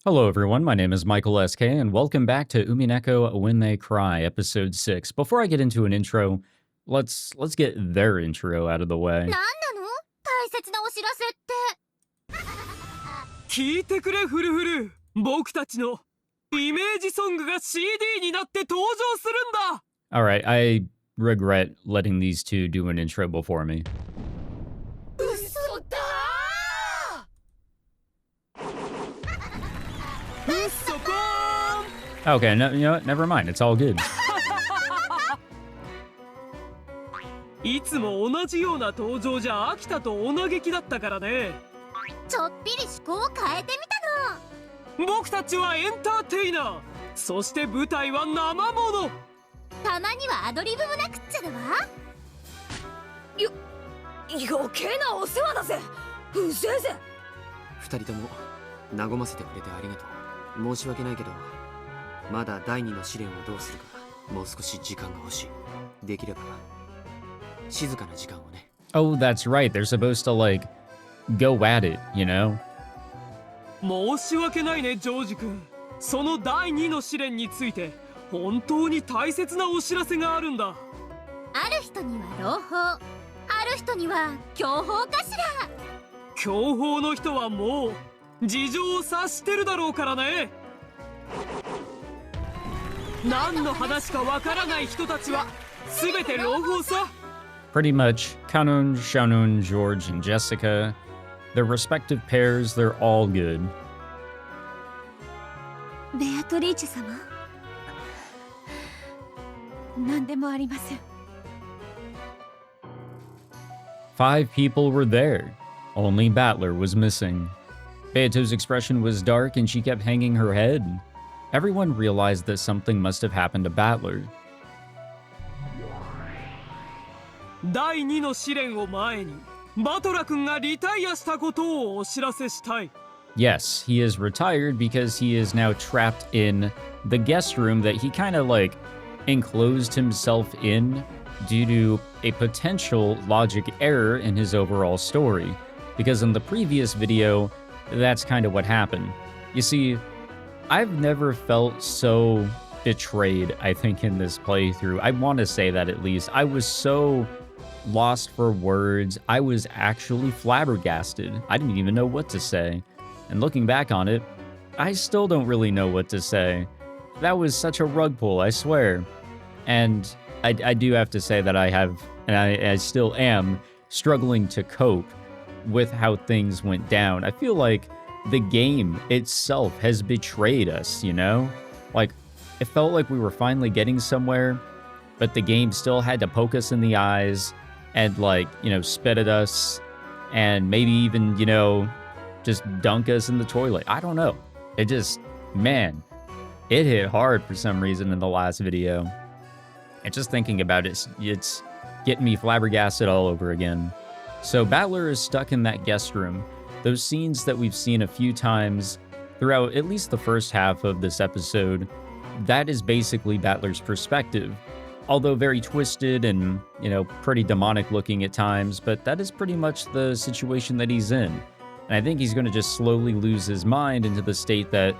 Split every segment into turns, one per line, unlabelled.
Hello everyone, my name is Michael SK and welcome back to Umineko When They Cry, episode 6. Before I get into an intro, let's get their intro out of the way.
何なの？大切なお知らせって。
聞いてくれフルフル。僕たちのイメージソングが CD になって登場するんだ。
Alright, I regret letting these two do an intro before me.
嘘だ
うっそぽーん。
Okay, no, you know what? Never mind, it's all good.
いつも同じような登場じゃ飽きたとお嘆きだったからね。
ちょっぴり思考を変えてみたの。
僕たちはエンターテイナー。そして舞台は生もの。
たまにはアドリブもなくっちゃだわ。余計なお世話だぜ。うぜえぜ。
二人とも和ませてくれてありがとう。申し訳ないけど、まだ第二の試練をどうするかもう少し時間が欲しい。できれば静かな時間をね。
Oh, that's right, they're supposed to, like, go at it, you know?
申し訳ないねジョージ君。その第2の試練について本当に大切なお知らせがあるんだ。
ある人には朗報、ある人には強報かしら。
強報の人はもう事情を察してるだろうからね。何の話かわからない人たちは全て朗報さ。
Pretty much, Kanun, Shanun, George, and Jessica, their respective pairs, they're all good.
ベアトリーチェ様、何でもありません。
Five people were there. Only Battler was missing. Beato's expression was dark and she kept hanging her head. Everyone realized that something must have happened to Battler.
第2の試練を前にバトラ君がリタイアしたことをお知らせしたい。
Yes, he is retired because he is now trapped in the guest room that he kind of like enclosed himself in due to a potential logic error in his overall story. Because in the previous video, that's kind of what happened. You see, I've never felt so betrayed, I think, in this playthrough. I want to say that at least. I was so lost for words. I was actually flabbergasted. I didn't even know what to say. And looking back on it, I still don't really know what to say. That was such a rug pull, I swear. And I do have to say that I have, and I still am, struggling to cope with how things went down. I feel like the game itself has betrayed us, you know? Like, it felt like we were finally getting somewhere, but the game still had to poke us in the eyes and, like, you know, spit at us and maybe even, you know, just dunk us in the toilet. I don't know. It just, man, it hit hard for some reason in the last video. And just thinking about it, it's getting me flabbergasted all over again. So Battler is stuck in that guest room. Those scenes that we've seen a few times throughout at least the first half of this episode, that is basically Battler's perspective. Although very twisted and, you know, pretty demonic looking at times, but that is pretty much the situation that he's in. And I think he's going to just slowly lose his mind into the state that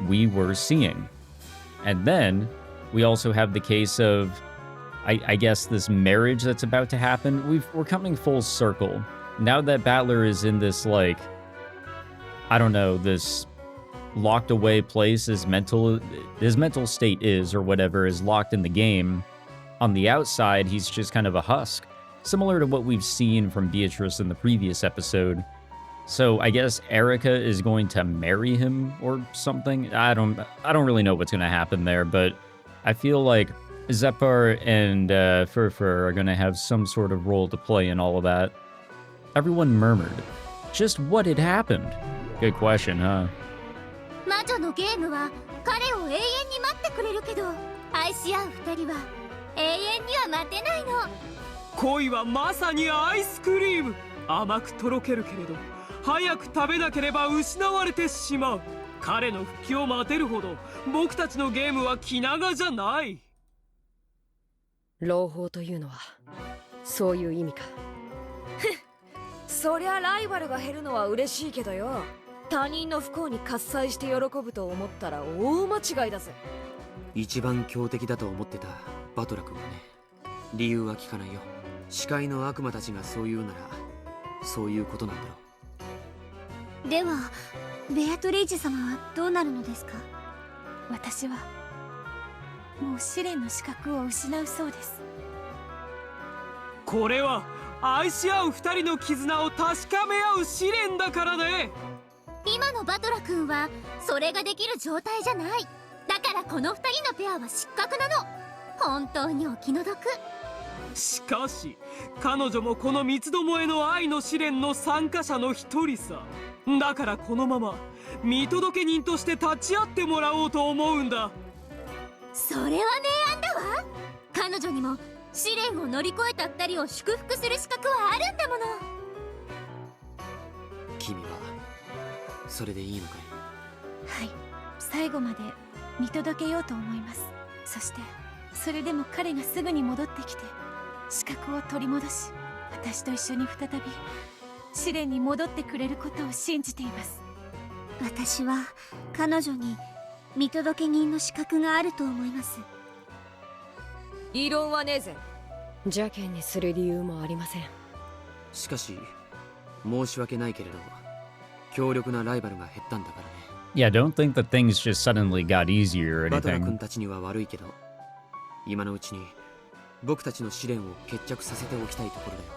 we were seeing. And then we also have the case of, I guess, this marriage that's about to happen. We're coming full circle. Now that Battler is in this, like, I don't know, this locked away place, his mental state is, or whatever, is locked in the game. On the outside, he's just kind of a husk, similar to what we've seen from Beatrice in the previous episode. So I guess Erica is going to marry him or something. I don't really know what's going to happen there, but I feel like Zepar and Furfur are going to have some sort of role to play in all of that. Everyone murmured. Just what had happened? Good question, huh?
魔女のゲームは彼を永遠に待ってくれるけど、愛し合う二人は永遠には待てないの。
恋はまさにアイスクリーム。甘くとろけるけれど早く食べなければ失われてしまう。彼の復帰を待てるほど僕たちのゲームは気長じゃない。
朗報というのはそういう意味か。
そりゃライバルが減るのは嬉しいけどよ。
他人の不幸に喝采して喜ぶと思ったら大間違いだぜ。
一番強敵だと思ってたバトラ君はね、理由は聞かないよ。視界の悪魔たちがそう言うならそういうことなんだろ
う。ではベアトリーチェ様はどうなるのですか？私はもう試練の資格を失うそうです。
これは愛し合う二人の絆を確かめ合う試練だからね。
今のバトラ君はそれができる状態じゃない。だからこの二人のペアは失格なの。本当にお気の毒。
しかし彼女もこの三つどもえの愛の試練の参加者の一人さ。だからこのまま見届け人として立ち会ってもらおうと思うんだ。
それは明暗だわ。彼女にも試練を乗り越えた二人を祝福する資格はあるんだもの。
君はそれでいいのかい？
はい、最後まで見届けようと思います。そしてそれでも彼がすぐに戻ってきて資格を取り戻し、私と一緒に再び試練に戻ってくれることを信じています。私は彼女に見届け人の資格があると思います。
異論はねえぜ。邪険にする理由もありません。
しかし申し訳ないけれど強力なライバルが減ったんだからね。
Yeah, don't think that things just suddenly got easier or
バトラ
anything.
君たちには悪いけど今のうちに僕たちの試練を決着させておきたいところだよ。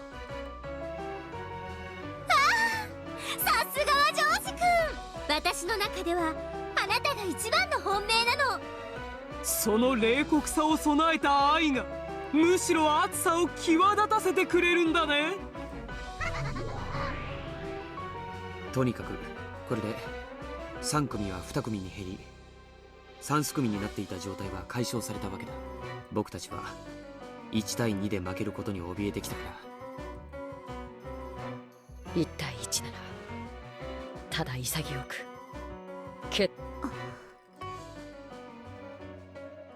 さすがはジョージ君。私の中ではあなたが一番の本命なの。
その冷酷さを備えた愛がむしろ熱さを際立たせてくれるんだね。
とにかくこれで3組は2組に減り3組になっていた状態は解消されたわけだ。僕たちは1対2で負けることに怯えてきたから。
1対1ならただ潔く決。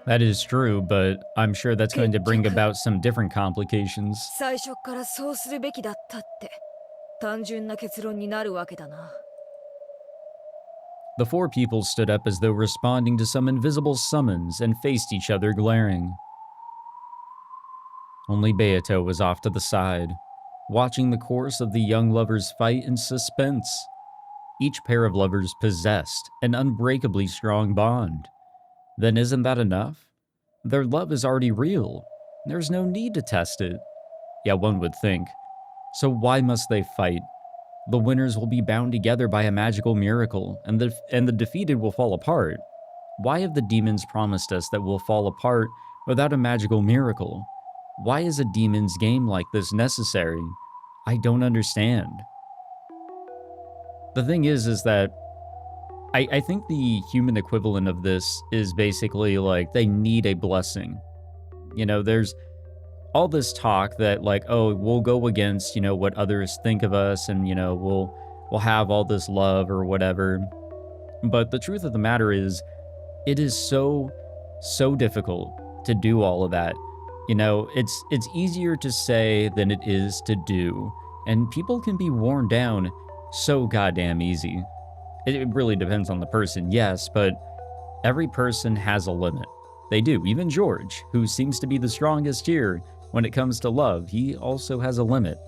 That is true, but I'm sure that's going to bring about some different complications.
最初からそうするべきだったって単純な結論になるわけだな。
The four people stood up as though responding to some invisible summons and faced each other glaring. Only Beato was off to the side, watching the course of the young lovers fight in suspense. Each pair of lovers possessed an unbreakably strong bond. Then isn't that enough? Their love is already real. There's no need to test it. Yeah, one would think. So why must they fight? The winners will be bound together by a magical miracle, and the defeated will fall apart. Why have the demons promised us that we'll fall apart without a magical miracle? Why is a demon's game like this necessary? I don't understand. The thing is that I think the human equivalent of this is basically like they need a blessing. You know, there's all this talk that like, oh, we'll go against, you know, what others think of us and, you know, we'll have all this love or whatever. But the truth of the matter is, it is so difficult to do all of that. You know, it's easier to say than it is to do. And people can be worn down so goddamn easy. It really depends on the person, yes, but every person has a limit. They do. Even George, who seems to be the strongest here when it comes to love, he also has a limit.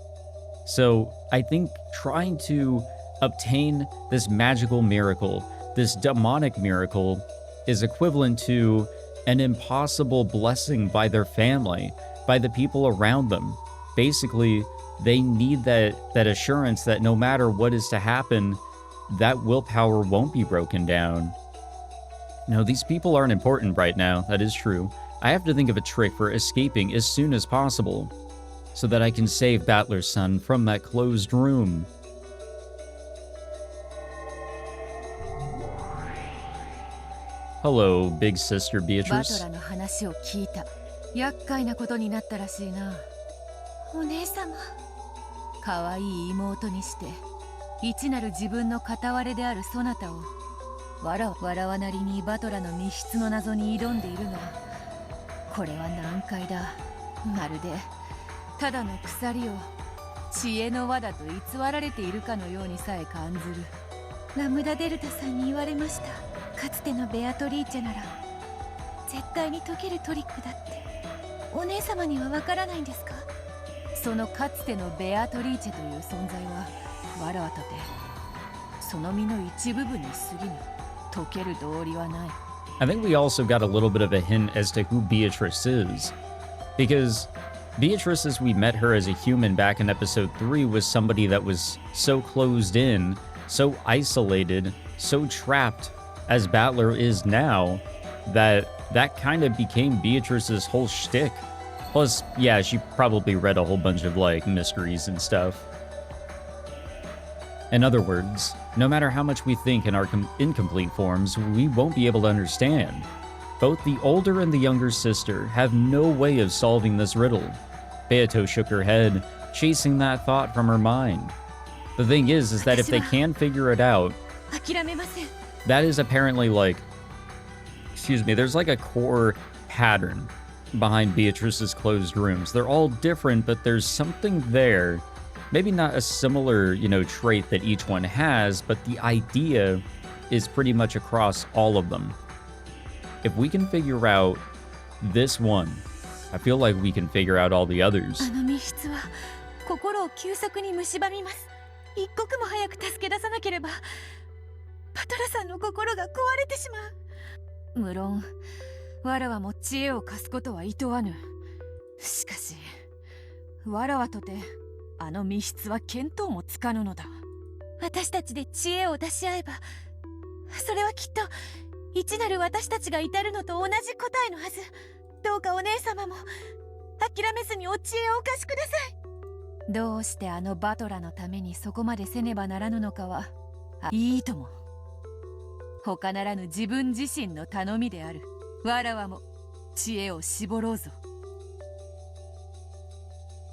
So I think trying to obtain this magical miracle, this demonic miracle, is equivalent to an impossible blessing by their family, by the people around them. Basically, they need that assurance that no matter what is to happen, that willpower won't be broken down. No, these people aren't important right now, that is true. I have to think of a trick for escaping as soon as possible, so that I can save Battler's son from that closed room. Hello, big sister
バ
Beatrice.
トラの話を聞いた。厄介なことになったらしいな。
お姉様。
可愛い妹にして一なる自分の片割れであるそなたを笑わなりにバトラの密室の謎に挑んでいるが、これは難解だ。まるでただの鎖を知恵の輪だと偽られているかのようにさえ感ずる。
ラムダデルタさんに言われました。かつてのベアトリーチェなら絶対に解けるトリックだって。お姉様にはわからないんですか？
そのかつてのベアトリーチェという存在はわらわとてその身の一部分に過ぎぬ。解ける道理はない。
I think we also got a little bit of a hint as to who Beatrice is. Because Beatrice, as we met her as a human back in episode 3, was somebody that was so closed in, so isolated, so trapped as Battler is now, that kind of became Beatrice's whole shtick. Plus, yeah, she probably read a whole bunch of, like, mysteries and stuff. In other words, no matter how much we think in our incomplete forms, we won't be able to understand. Both the older and the younger sister have no way of solving this riddle. Beato shook her head, chasing that thought from her mind. The thing is that if they can figure it out, that is apparently like, excuse me, there's like a core pattern behind Beatrice's closed rooms. They're all different, but there's something there. Maybe not a similar, trait that each one has, but the idea is pretty much across all of them. If we can figure out this one, I feel like we can figure out all the others.
あの密室は心を急速に蝕みます。一刻も早く助け出さなければパトラさんの心が壊れてしまう。
無論わらわも知恵を貸すことはいとわぬ。しかしわらわとてあの密室は見当もつかぬのだ。
私たちで知恵を出し合えば、それはきっと一なる私たちが至るのと同じ答えのはず。どうかお姉様も諦めずにお知恵をお貸しください。
どうしてあのバトラのためにそこまでせねばならぬのかは、いいとも。他ならぬ自分自身の頼みである。わらわも知恵を絞ろうぞ。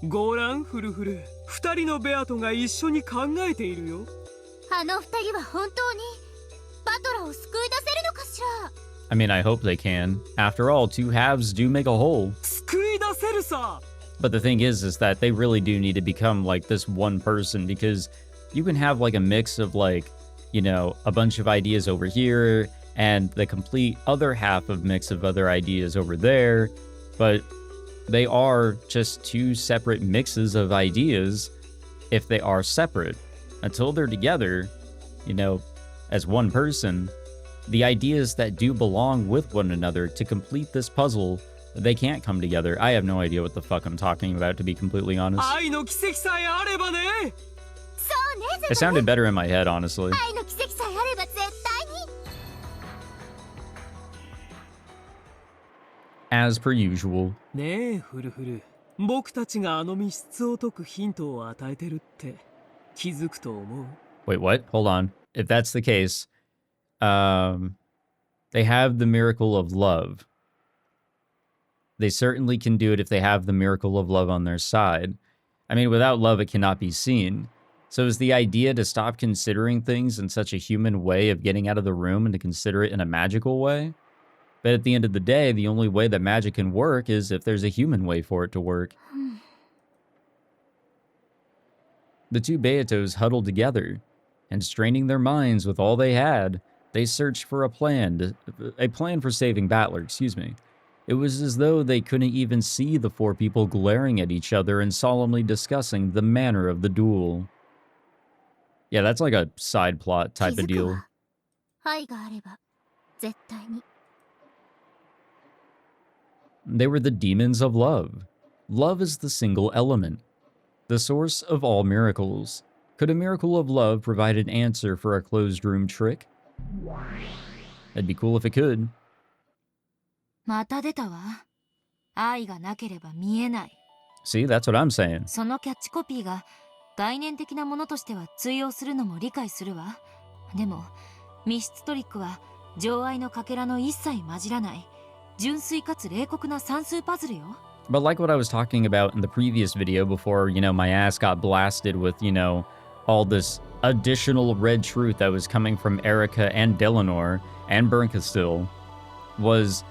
ごらんフルフル、二人のベアトが一緒に考えているよ。
あの二人は本当にバトラを救い出せるのかしら。
I mean, I hope they can. After all, two halves do make a whole.
救い出せるさ。
But the thing is that they really do need to become like this one person, because you can have like a mix of like, a bunch of ideas over here and the complete other half of mix of other ideas over there, but they are just two separate mixes of ideas if they are separate. Until they're together, as one person, the ideas that do belong with one another to complete this puzzle, they can't come together. I have no idea what the fuck I'm talking about, to be completely honest.
愛の奇跡さえあればね。
そうね、
It sounded better in my head, honestly.
愛の奇跡さえあれば絶対に。
As per usual.
ねえフルフル、僕たちがあの密室を解くヒントを与えてるって気づくと思う。
Wait, what? Hold on. If that's the case, they have the miracle of love. They certainly can do it if they have the miracle of love on their side. I mean, without love, it cannot be seen. So is the idea to stop considering things in such a human way of getting out of the room and to consider it in a magical way? But at the end of the day, the only way that magic can work is if there's a human way for it to work. The two Beatos huddled together, and straining their minds with all they had, they searched for a plan for saving Battler, excuse me. It was as though they couldn't even see the four people glaring at each other and solemnly discussing the manner of the duel. Yeah, that's like a side plot type of deal.
愛があれば絶対に。
They were the demons of love. Love is the single element, the source of all miracles. Could a miracle of love provide an answer for a closed room trick? That'd be cool if it could.
また出たわ。愛がなければ見えない。
See, that's what I'm saying.
そのキャッチコピーが概念的なものとしては通用するのも理解するわ。でも密室トリックは情愛のかけらの一切混じらない純粋かつ冷酷な算数パズルよ。
But like what I was talking about in the previous video before, my ass got blasted with, all this additional red truth that was coming from Erica and Delanor and Bernkastil, was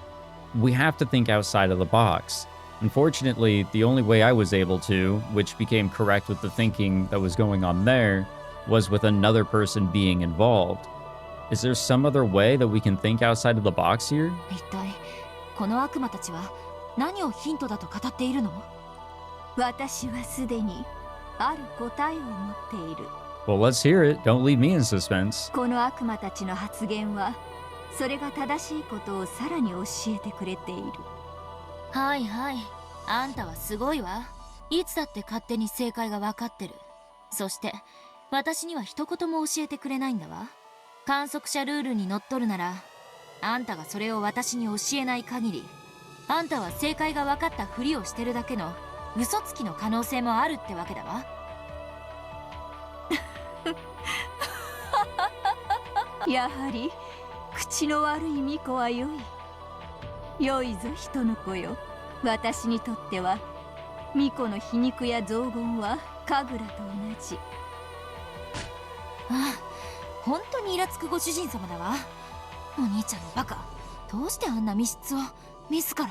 we have to think outside of the box. Unfortunately, the only way I was able to, which became correct with the thinking that was going on there, was with another person being involved. Is there some other way that we can think outside of the box here?
一体この悪魔たちは何をヒントだと語っているの？
私はすでにある答えを持っている。
Well, let's hear it. Don't leave me in suspense.
この悪魔たちの発言はそれが正しいことをさらに教えてくれている。
はいはい、あんたはすごいわ。いつだって勝手に正解が分かってる。そして私には一言も教えてくれないんだわ。観測者ルールにのっとるなら、あんたがそれを私に教えない限り、あんたは正解が分かったふりをしてるだけの嘘つきの可能性もあるってわけだわ。
やはり口の悪い巫女は良い。良いぞ人の子よ。私にとっては巫女の皮肉や雑言は神楽と同じ。
ああ、本当にイラつくご主人様だわ。お兄ちゃんのバカ、どうしてあんな密室を自ら。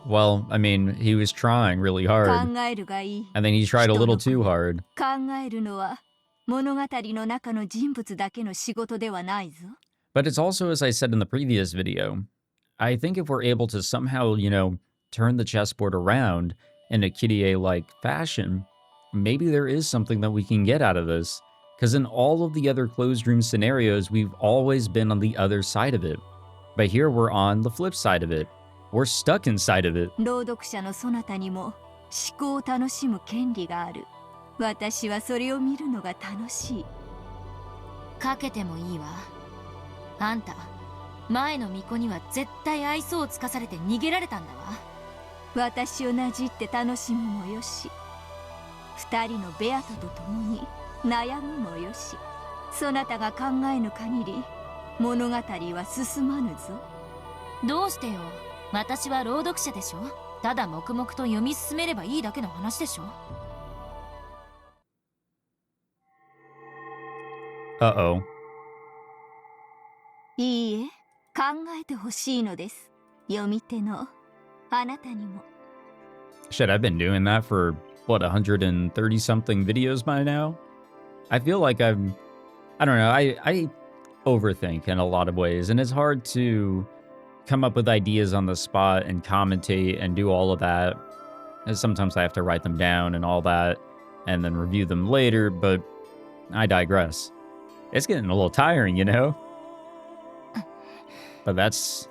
Well, I mean, he was trying really hard.
考えるがいい。
And then he tried a little too hard.
考えるのは物語の中の人物だけの仕事ではないぞ。
But it's also, as I said in the previous video, I think if we're able to somehow, turn the chessboard around in a Kirie-like fashion, maybe there is something that we can get out of this. Because in all of the other closed room scenarios, we've always been on the other side of it. But here we're on the flip side of it. We're stuck inside of it.
朗読者のそなたにも思考を楽しむ権利がある。私はそれを見るのが楽しい。
かけてもいいわ。あんた、前の巫女には絶対愛想をつかされて逃げられたんだわ。
私をなじって楽しむもよし、二人のベアトと共に悩むもよし、そなたが考えぬ限り物語は進まぬぞ。
どうしてよ。私は朗読者でしょ。ただ黙々と読み進めればいいだけの話でしょ。
Uh-oh.
いいえ、考えてほしいのです。読み手のあなたにも。
Shit, I've been doing that for, what, 130-something videos by now? I feel like I don't know, I overthink in a lot of ways, and it's hard to come up with ideas on the spot and commentate and do all of that. And sometimes I have to write them down and all that, and then review them later, but I digress. It's getting a little tiring, But that's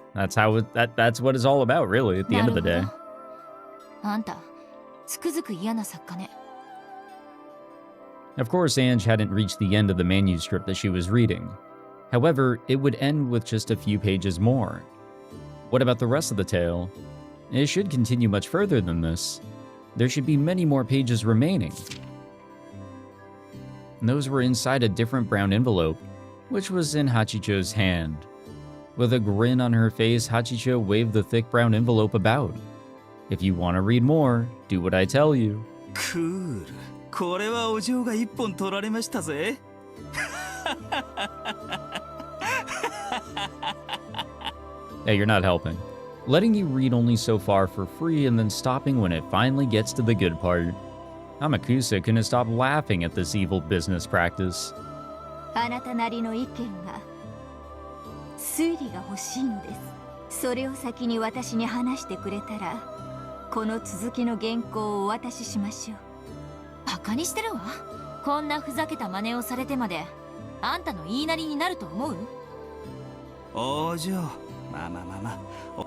what it's all about, really, at the end of the day.
あんた、つくづく嫌な作家ね。
Of course, Ange hadn't reached the end of the manuscript that she was reading. However, it would end with just a few pages more. What about the rest of the tale? It should continue much further than this. There should be many more pages remaining. And those were inside a different brown envelope, which was in Hachicho's hand. With a grin on her face, Hachicho waved the thick brown envelope about. If you want to read more, do what I tell you.
Cool. これはお嬢が一本取られましたぜ。
Hey, you're not helping. Letting you read only so far for free and then stopping when it finally gets to the good part. Amakusa couldn't stop laughing at this evil business practice.
あなたなりの意見が推理が欲しいのです。それを先に私に話してくれたら、この続きの原稿をお渡ししましょう。
バカにしてるわ。こんなふざけた真似をされてまであんたの言いなりになると思う？
お嬢、まあ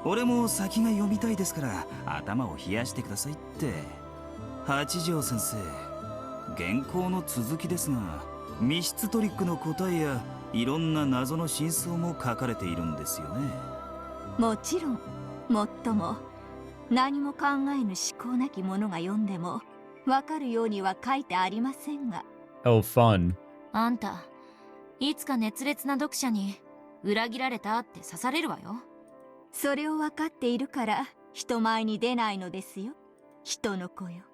俺も先が読みたいですから頭を冷やしてくださいって。八条先生、原稿の続きですが、密室トリックの答えやいろんな謎の真相も書かれているんですよね。
もちろん、もっとも何も考えぬ思考なき者が読んでもわかるようには書いてありませんが。
Oh, fun.
あんた、いつか熱烈な読者に裏切られたって刺されるわよ。
それを分かっているから人前に出ないのですよ、人の子よ。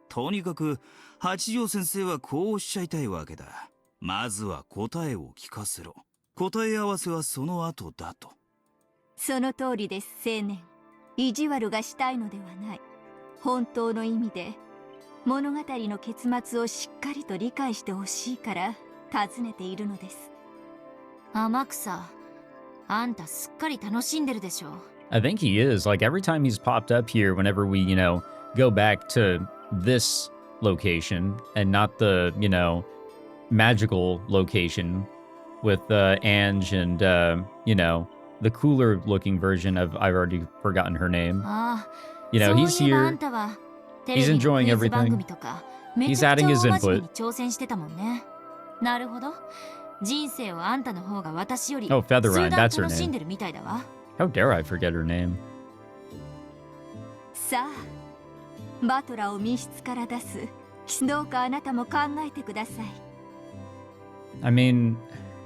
とにかく八条先生はこうおっしゃいたいわけだ。まずは答えを聞かせろ。答え合わせはその後だと。
その通りです、青年。意地悪がしたいのではない。本当の意味で物語の結末をしっかりと理解してほしいから尋ねているのです。
天草、あんたすっかり楽しんでるでしょ。
I think he is. Like, every time he's popped up here, whenever we, go back to this location and not the, magical location with Ange and, the cooler looking version of, I've already forgotten her name. He's here. He's enjoying everything. He's adding his input.
なるほど。人生をあんたの方が私より
Oh, Featherine, that's her
楽しん
name.
でるみたいだわ。
How dare I forget her name?
さあ、バトラーを密室から出す。どうかあなたも考えてください。
I mean,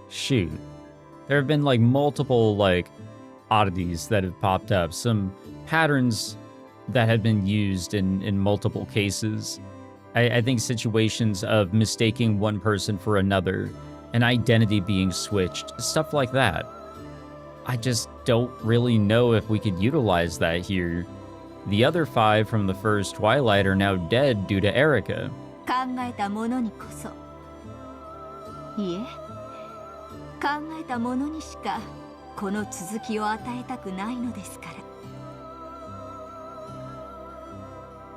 shoot. There have been, like, multiple, like, oddities that have popped up. Some patterns that have been used in multiple cases. I think situations of mistaking one person for another, an identity being switched, stuff like that. I just don't really know if we could utilize that here. The other 5 from the first Twilight are now dead due to Erica.
考えたものにこそ。いえ、考えたものにしかこの続きを与えたくないのですから。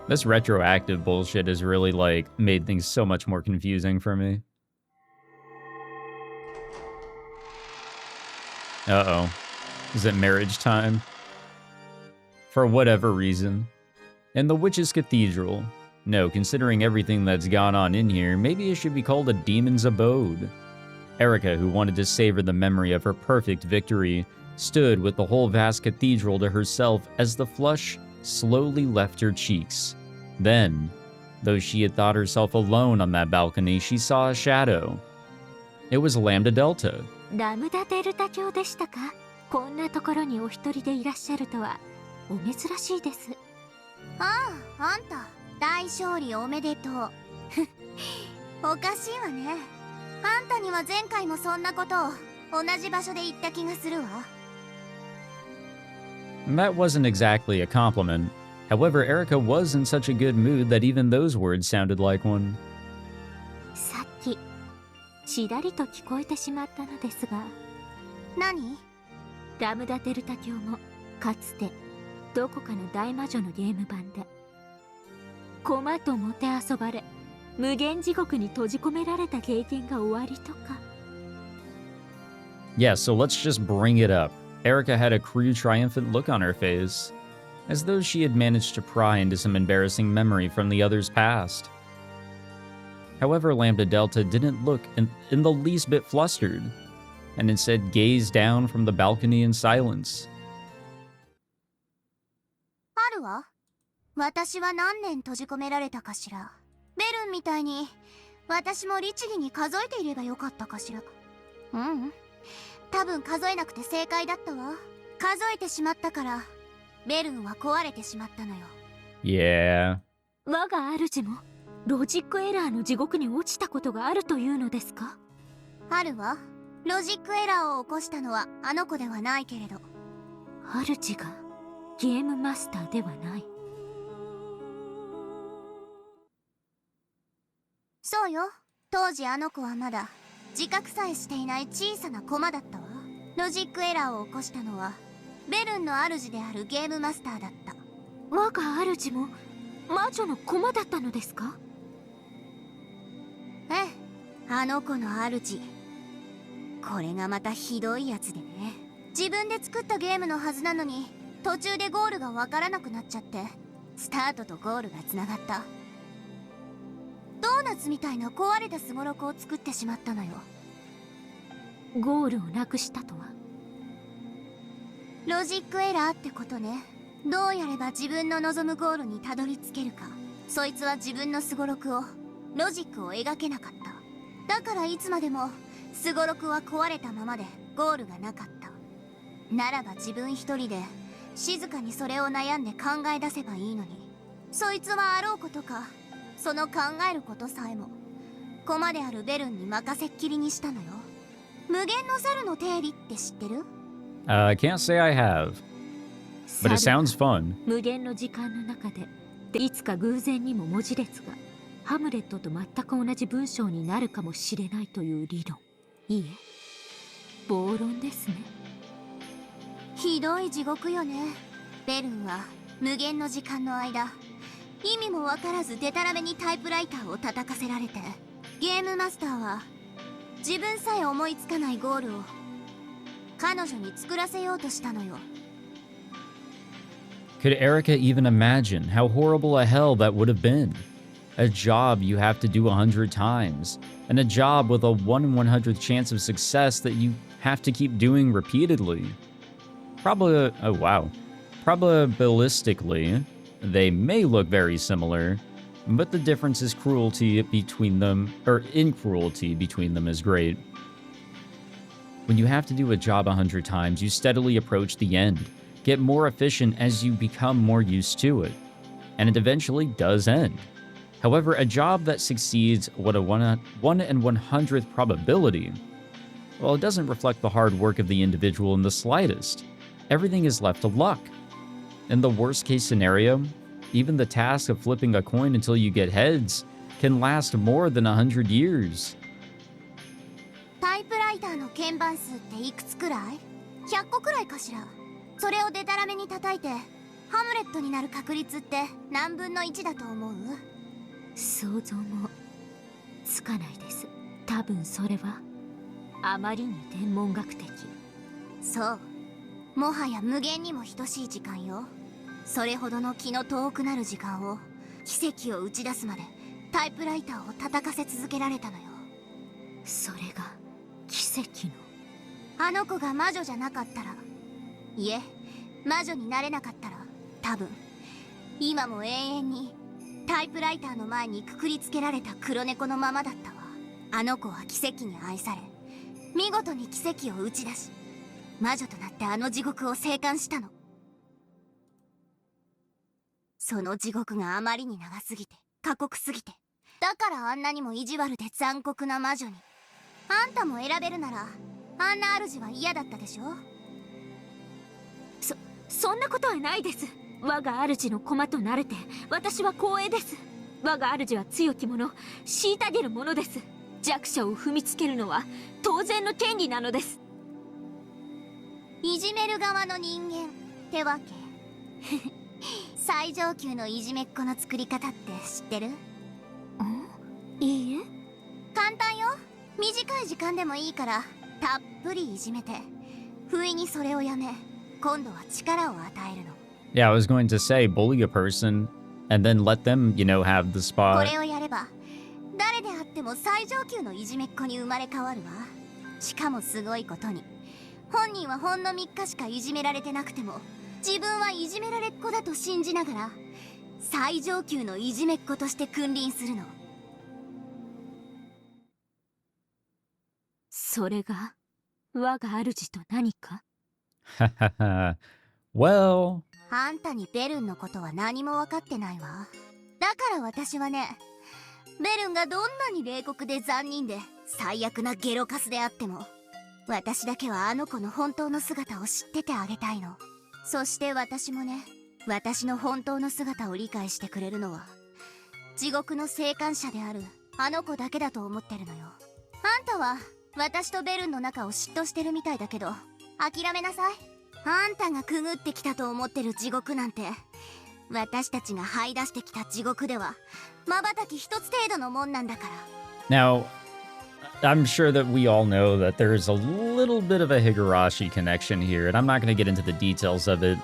This retroactive bullshit has really, like, made things so much more confusing for me. Uh-oh. Is it marriage time? For whatever reason. In the Witch's Cathedral. No, considering everything that's gone on in here, maybe it should be called a demon's abode. Erica, who wanted to savor the memory of her perfect victory, stood with the whole vast cathedral to herself as the flush slowly left her cheeks. Then, though she had thought herself alone on that balcony, she saw a shadow. It was Lambda Delta.
ラムダデルタ教でしたか？こんなところにお一人でいらっしゃるとはお珍しいです。
ああ、あんた大勝利おめでとう。おかしいわね。あんたには前回もそんなことを同じ場所で言った気がするわ。
That wasn't exactly a compliment. However, Erica was in such a good mood that even those words sounded like one.
さっきちらりと聞こえてしまったのですが。
何？
ラムダデルタ教もかつてどこかの大魔女のゲーム版で駒ともてあそばれ無限地獄に閉じ込められた経験がおありとか。
Yeah, so let's just bring it up. Erica had a crude, triumphant look on her face, as though she had managed to pry into some embarrassing memory from the other's past. However, Lambda Delta didn't look in the least bit flustered, and instead gazed down from the balcony in silence.
あるわ。私は何年閉じ込められたかしら。ベルンみたいに私も律儀に数えていればよかったかしら。うん。多分数えなくて正解だったわ。数えてしまったからベルンは壊れてしまったのよ。
Yeah.
我が主もロジックエラーの地獄に落ちたことがあるというのですか？
あるわ。ロジックエラーを起こしたのはあの子ではないけれど。
主がゲームマスターではない。
そうよ。当時あの子はまだ自覚さえしていない小さな駒だったわ。ロジックエラーを起こしたのはベルンの主であるゲームマスターだった。
我が主も魔女の駒だったのですか？
ええ、あの子の主。これがまたひどいやつでね。自分で作ったゲームのはずなのに途中でゴールがわからなくなっちゃってスタートとゴールがつながった。ドーナツみたいな壊れたスゴロクを作ってしまったのよ。
ゴールをなくしたとは？
ロジックエラーってことね。どうやれば自分の望むゴールにたどり着けるか。そいつは自分のスゴロクをロジックを描けなかった。だからいつまでもスゴロクは壊れたままでゴールがなかった。ならば自分一人で静かにそれを悩んで考え出せばいいのに、そいつはあろうことかその考えることさえも駒であるベルンに任せっきりにしたのよ。無限の猿の定理って知ってる？
I can't say I have, but it sounds fun.
無限の時間の中でいつか偶然にも文字列がハムレットと全く同じ文章になるかもしれないという理論。いいえ、暴論ですね。
ひどい地獄よね。ベルンは無限の時間の間、意味もわからずデタラメにタイプライターを叩かせられて、ゲームマスターは自分さえ思いつかないゴールを彼女に作らせようとしたのよ。
Could Erica even imagine how horrible a hell that would have been? A job you have to do 100 times, and a job with a 1 in 100th chance of success that you have to keep doing repeatedly. Probabilistically, they may look very similar, but the difference is cruelty between them, or incruelty between them is great. When you have to do a job 100 times, you steadily approach the end, get more efficient as you become more used to it, and it eventually does end. However, a job that succeeds with a 1 in 100th probability, well, it doesn't reflect the hard work of the individual in the slightest. Everything is left to luck. In the worst case scenario, even the task of flipping a coin until you get heads can last more than 100 years.
タイプライターの鍵盤数っていくつくらい？ 100 個くらいかしら。それをデタラメに叩いてハムレットになる確率って何分の1だと思う？
想像もつかないです。多分それはあまりに天文学的。
そう、もはや無限にも等しい時間よ。それほどの気の遠くなる時間を、奇跡を打ち出すまでタイプライターを叩かせ続けられたのよ。
それが奇跡の。
あの子が魔女じゃなかったら、いえ、魔女になれなかったら、多分今も永遠にタイプライターの前にくくりつけられた黒猫のままだったわ。あの子は奇跡に愛され、見事に奇跡を打ち出し、魔女となってあの地獄を生還したの。その地獄があまりに長すぎて、過酷すぎて、だからあんなにも意地悪で残酷な魔女に。あんたも選べるなら、あんな主は嫌だったでしょ？
そんなことはないです。我が主の駒となれて私は光栄です。我が主は強き者、虐げる者です。弱者を踏みつけるのは当然の権利なのです。
いじめる側の人間ってわけ？最上級のいじめっ子の作り方って知ってる？
いいえ。
簡単よ。短い時間でもいいからたっぷりいじめて、不意にそれをやめ、今度は力を与えるの。
Yeah, I was going to say, bully a person, and then let them, have the
こ
spot.
れをやれば誰であっても最上級のいじめっ子に生まれ変わるわ。しかもすごいことに、本人はほんの3日しかいじめられてなくても、自分はいじめられっ子だと信じながら最上級のいじめっ子として君臨するの。
それが我が主と何か？Well...
あんたにベルンのことは何も分かってないわ。だから私はね、ベルンがどんなに冷酷で残忍で最悪なゲロカスであっても、私だけはあの子の本当の姿を知っててあげたいの。そして私もね、私の本当の姿を理解してくれるのは地獄の生還者であるあの子だけだと思ってるのよ。あんたは私とベルンの仲を嫉妬してるみたいだけど、諦めなさい。あんたがくぐってきたと思ってる地獄なんて、私たちが這い出してきた地獄では瞬き一つ程度のもんなんだから。
Now, I'm sure that we all know that there's a little bit of a Higurashi connection here, and I'm not going to get into the details of it,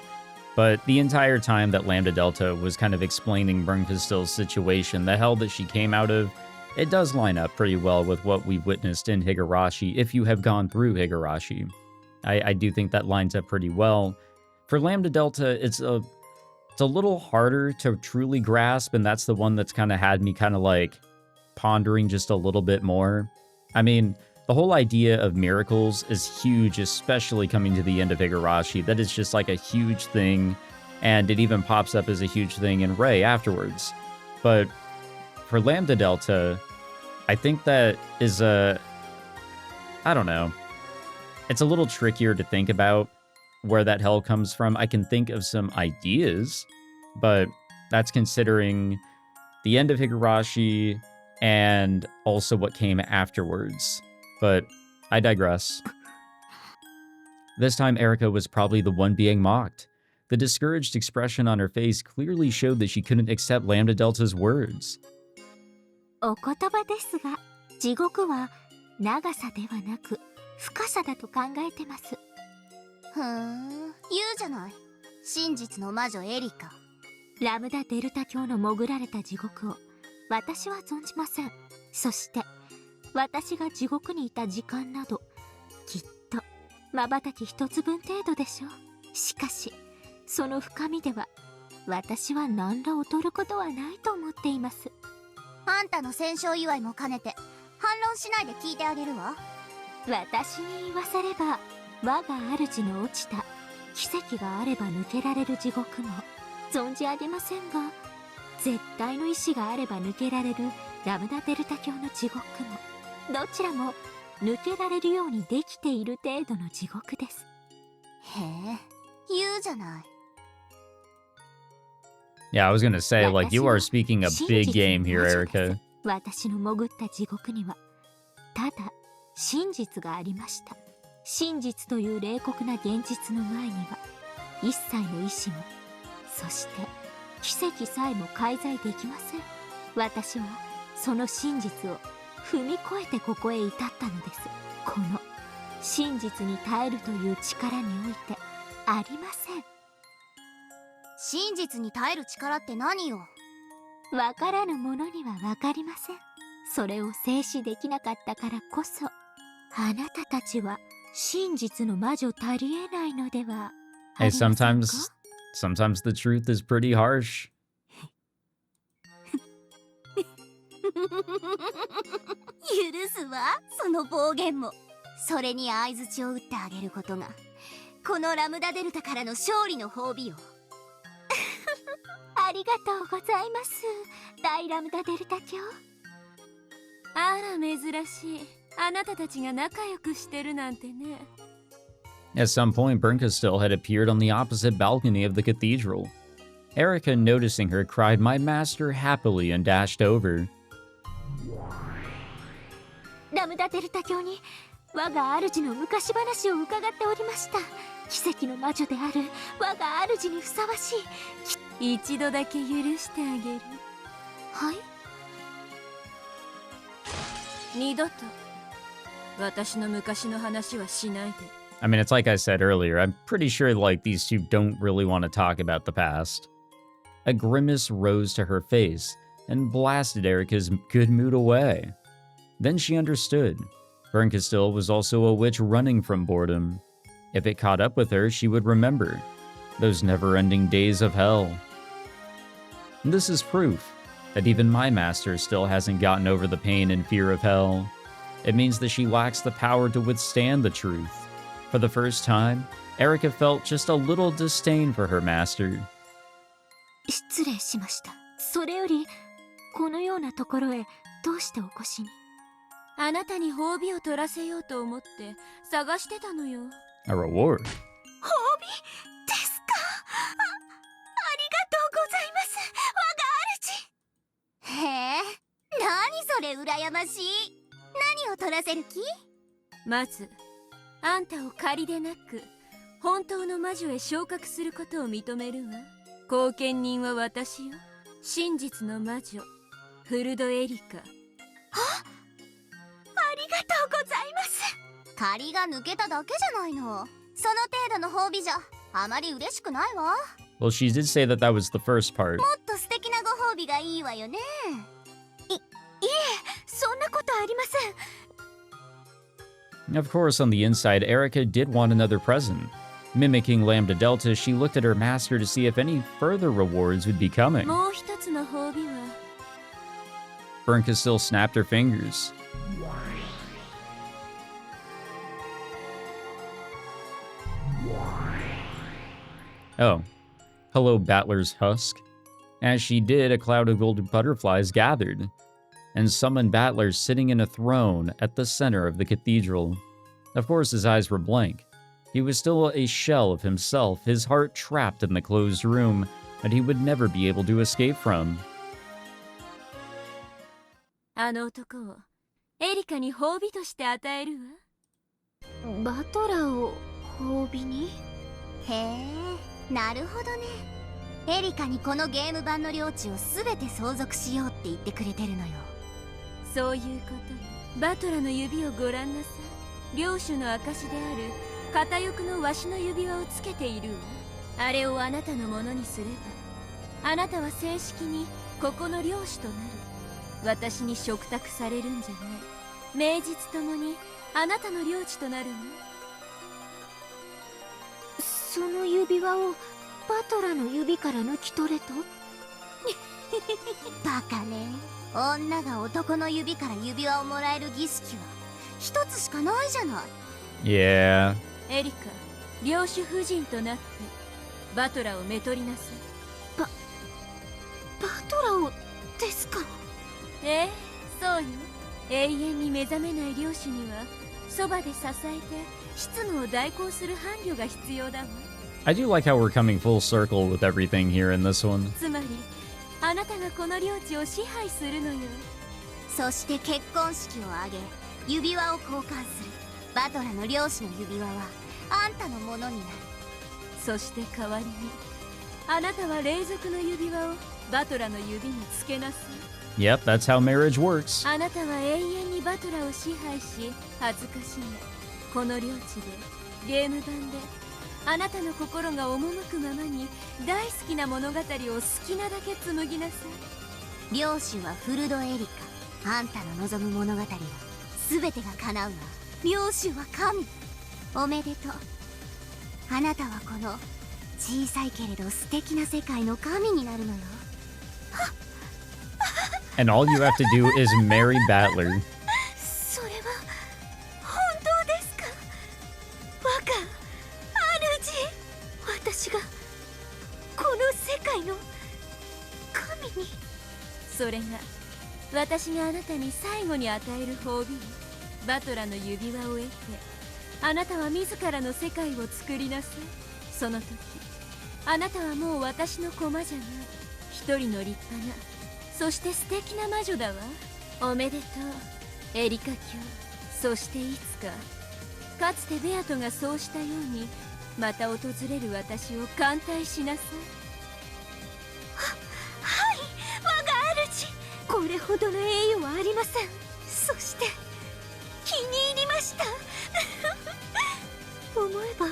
but the entire time that Lambda Delta was kind of explaining Brunpastil's situation, the hell that she came out of, it does line up pretty well with what we've witnessed in Higurashi if you have gone through Higurashi. I do think that lines up pretty well. For Lambda Delta, it's a little harder to truly grasp, and that's the one that's kind of had me kind of like pondering just a little bit more. I mean, the whole idea of miracles is huge, especially coming to the end of Higurashi. That is just like a huge thing, and it even pops up as a huge thing in Rei afterwards. But for Lambda Delta, I think that is I don't know. It's a little trickier to think about where that hell comes from. I can think of some ideas, but that's considering the end of Higurashi, and also what came afterwards. But I digress. This time, Erika was probably the one being mocked. The discouraged expression on her face clearly showed that she couldn't accept Lambda Delta's words.
お言葉ですが、地獄は長さではなく深さだと考えてます。
ふーん、言うじゃない。真実の魔女エリカ。
ラムダデルタ教の潜られた地獄を私は存じません。そして私が地獄にいた時間などきっと瞬き一つ分程度でしょう。しかしその深みでは私は何ら劣ることはないと思っています。
あんたの戦勝祝いも兼ねて反論しないで聞いてあげるわ。
私に言わせれば我が主の落ちた奇跡があれば抜けられる地獄も存じ上げませんが、絶対の意志があれば抜けられるラムダデルタ教の地獄もどちらも抜けられるようにできている程度の地獄です。
へえ、言うじゃない。
Yeah, I was gonna say, like, you are speaking a big game here, Erika.
私の潜った地獄にはただ真実がありました。真実という冷酷な現実の前には一切の意志もそして奇跡さえも介在できません。私はその真実を踏み越えてここへ至ったのです。この真実に耐えるという力においてありません。
真実に耐える力って何よ。
わからぬものにはわかりません。それを静止できなかったからこそあなたたちは真実の魔女足りえないのではあ
Hey,
りませんか？
sometimes the truth is pretty harsh.
許すわ、その暴言も。それに相槌を打ってあげることがこのラムダデルタからの勝利の褒美よ。
ありがとうございます、大ラムダデルタ教。
あら珍しい。あなたたちが仲良くしてるなんてね。
At some point, Bernkastel had appeared on the opposite balcony of the cathedral. Erika, noticing her, cried, "My master," happily and dashed over.
ラムダデルタ教に我が主の昔話を伺っておりました。奇跡の魔女である我が主にふさわしい。
一度だけ許してあげる。
はい。
二度と私の昔の話はしないで。
I mean, it's like I said earlier, I'm pretty sure, like, these two don't really want to talk about the past. A grimace rose to her face and blasted Erika's good mood away. Then she understood. Bernkastel was also a witch running from boredom. If it caught up with her, she would remember those never-ending days of hell. And this is proof that even my master still hasn't gotten over the pain and fear of hell. It means that she lacks the power to withstand the truth. For the first time, Erika felt just a little disdain for her master.
失礼しました。それよりこのようなところへどうしてお越しに？
あなたに褒美を取らせようと思って探してたのよ。
A reward.
褒美ですか？ありがとうございます、我が主。
へえ、何それ羨ましい。何を取らせる気？
まずあんたを仮でなく本当の魔女へ昇格することを認めるわ。後見人は私よ。真実の魔女フルドエリカ。
ありがとうございます。
借りが抜けただけじゃないの。その程度の褒美じゃあまり嬉しくないわ。
Well, she did say that that was the first part.
もっと素敵なご褒美がいいわよね。
いえ、そんなことありません。
Of course, on the inside, Erika did want another present. Mimicking Lambda Delta, she looked at her master to see if any further rewards would be coming.
もう一つの褒美は
Bernkastel snapped her fingers. Oh. Hello, Battler's Husk. As she did, a cloud of golden butterflies gathered and summoned Battler sitting in a throne at the center of the cathedral. Of course, his eyes were blank. He was still a shell of himself, his heart trapped in the closed room that he would never be able to escape from.
あの男をエリカに褒美として与えるわ。バトラーを褒美に？
へえ、なるほどね。エリカにこのゲーム版の領地を全て相続しようって言ってくれてるのよ。
そういうことよ。バトラの指をご覧なさい。領主の証である片翼のわしの指輪をつけているわ。あれをあなたのものにすれば、あなたは正式にここの領主となる。私に嘱託されるんじゃない。名実ともにあなたの領地となるわ。
その指輪をバトラの指から抜き取れと？バカね。女が男の指から指輪をもらえる儀式は一つしかないじゃない。
Yeah.
エリカ、領主夫人となってバトラをめとりなさい。
バトラをですか？
そうよ。永遠に目覚めない領主にはそばで支えて執務を代行する伴侶が必要だわ。
I do like how we're coming full circle with everything here in this one.
つまりあなたがこの領地を支配するのよ。
そして結婚式を挙げ指輪を交換する。バトラの領主の指輪はあんたのものになる。
そして代わりにあなたは霊族の指輪をバトラの指につけなさい。
Yep, that's how marriage works.
あなたは永遠にバトラを支配し恥ずかしめ、この領地でゲーム版であなたの心が赴くままに大好きな物語を好きなだけ紡ぎなさ
い。領主はフルドエリカ。あんたの望む物語は全てが叶うわ。領主は神。おめでとう。あなたはこの小さいけれど素敵な世界の神になるのよ。
And all you have to do is marry Battler.
それは本当ですか？若主。私がこの世界の神に。
それが私があなたに最後に与える褒美よ。バトラの指輪を得てあなたは自らの世界を作りなさい。その時あなたはもう私の駒じゃない。一人の立派なそして素敵な魔女だわ。おめでとうエリカ卿。そしていつかかつてベアトがそうしたようにまた訪れる私を歓待しなさい。
はい、我が主。これほどの栄誉はありません。そして気に入りました思えば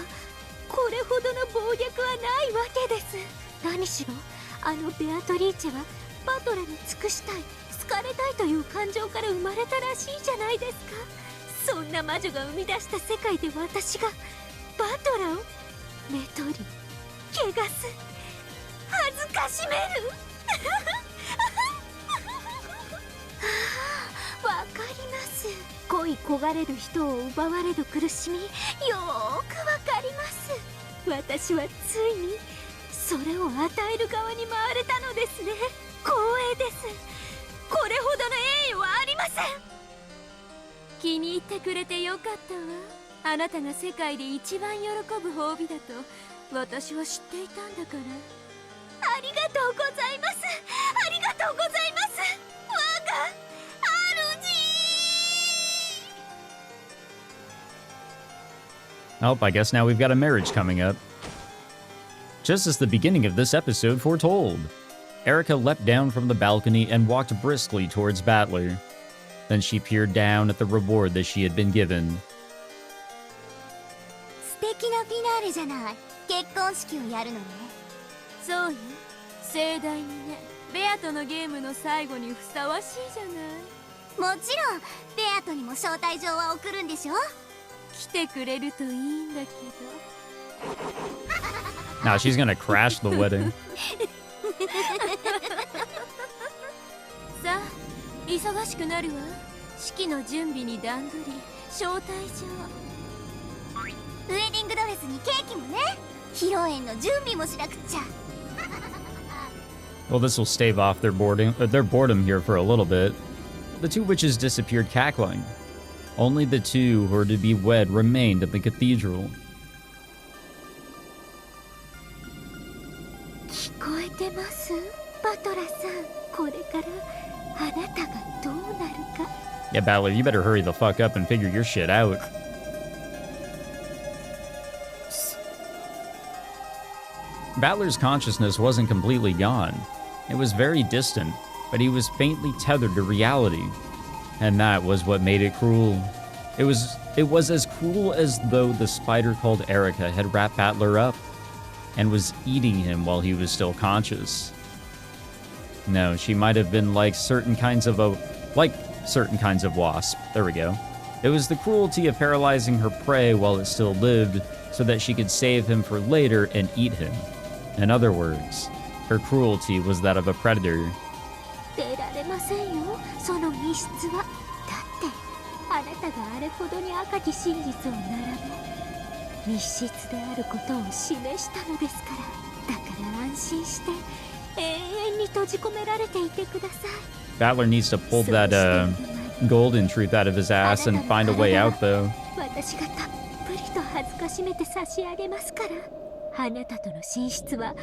これほどの暴虐はないわけです。何しろあのベアトリーチェはバトラに尽くしたい、好かれたいという感情から生まれたらしいじゃないですか。そんな魔女が生み出した世界で私がバトラをめとり、汚す、恥ずかしめるわかります。恋焦がれる人を奪われる苦しみ、よーくわかります。私はついにそれを与える側に回れたのですね。光栄です。これほどの栄誉はありません。
気に入ってくれてよかったわ。あなたが世界で一番喜ぶ褒美だと私は知っていたんだから。
ありがとうございます。ありがとうございます。我が
Oh, I guess now we've got a marriage coming up. Just as the beginning of this episode foretold, Erica leapt down from the balcony and walked briskly towards Battler. Then she peered down at the reward that she had been given.
素敵なフィナーレじゃない。結婚式をやるのね。
そうよ、盛大にね。ベアとのゲームの最後にふさわしいじゃない。
もちろんベアトにも招待状は送るんでしょ。
来てくれるといいんだけど。
Now she's gonna crash the wedding.
さあ、忙しくなるわ。式の準備に段取り、招待状。
ウェディングドレスにケーキもね。披露宴の準備もしなくっちゃ。
Well, this will stave off their boredom here for a little bit. The two witches disappeared cackling. Only the two who were to be wed remained at the cathedral.
聞こえてます？バトラさん、これから
あなたがどうなるか。
Yeah, Battler, you better hurry the fuck up and figure your shit out. Battler's consciousness wasn't completely gone. It was very distant, but he was faintly tethered to reality. And that was what made it cruel. It was as cruel as though the spider called Erica had wrapped Battler up and was eating him while he was still conscious. No, she might have been like certain kinds of wasp. There we go. It was the cruelty of paralyzing her prey while it still lived so that she could save him for later and eat him. In other words, her cruelty was that of a predator.
出られませんよ、その密室は。だってあなたがあれほどに赤き真実を並べ、密室であることを示したのですから。だから安心して永遠に閉じ込められていてください。
Battler needs to pull that golden truth out of his ass and find a way out, though.
私がたっぷりと恥ずかしめて差し上げますから。あなたとの寝室は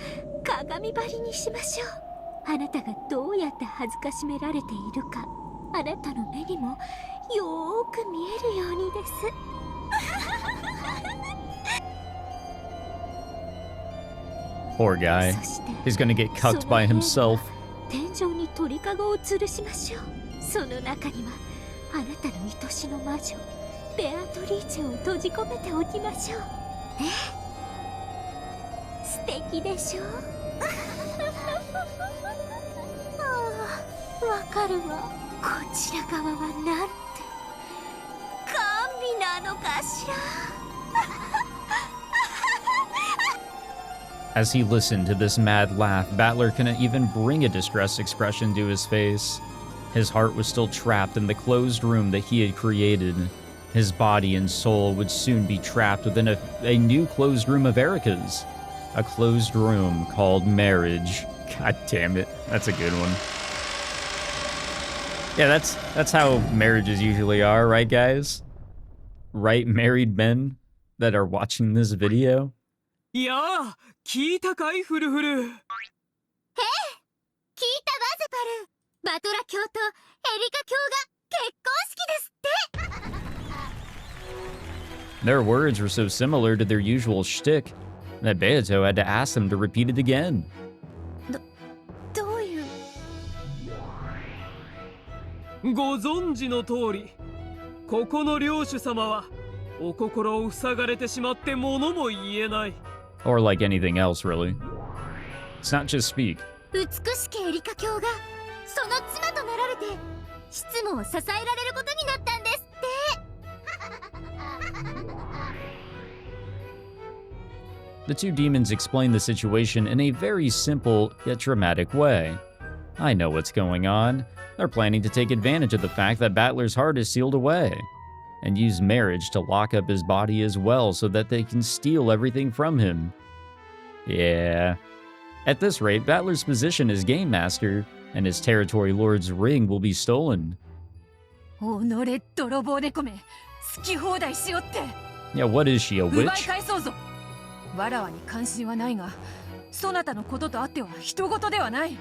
鏡張りにしましょう。あなたがどうやって恥ずかしめられているか、あなたの目にもよーく見えるようにです。
Poor guy. He's gonna get cucked by himself.
天井に鳥かごを吊るしましょう。その中にはあなたの愛しの魔女ベアトリーチェを閉じ込めておきましょう。素敵でしょ。わかるわ。こちら側はなんて甘美なのかしら。
As he listened to this mad laugh, Battler couldn't even bring a distressed expression to his face. His heart was still trapped in the closed room that he had created. His body and soul would soon be trapped within a new closed room of Erica's. A closed room called marriage. God damn it. That's a good one. Yeah, that's how marriages usually are, right, guys? Right, married men that are watching this video?
いやあ、聞いたかいフルフル。
聞いたわゼパル。バトラ卿とエリカ卿が結婚式ですって。
Their words were so similar to their usual shtick that Beato had to ask them to repeat it again.
どういう。
ご存知の通り、ここの領主様はお心を塞がれてしまって物も言えない。
Or like anything else, really. It's not just speak.
美しきエリカ卿がその妻となられて執務を支えられることになったんですって。
The two demons explain the situation in a very simple yet dramatic way. I know what's going on. They're planning to take advantage of the fact that Battler's heart is sealed away, and use marriage to lock up his body as well so that they can steal everything from him. Yeah. At this rate, Battler's position as Game Master and his Territory Lord's ring will be stolen.
おのれ泥棒猫め、好き放題しよって。
Yeah, what is she, a
奪い
witch?
返そうぞ。わらわに関心はないが、そなたのこととあっては人事ではない。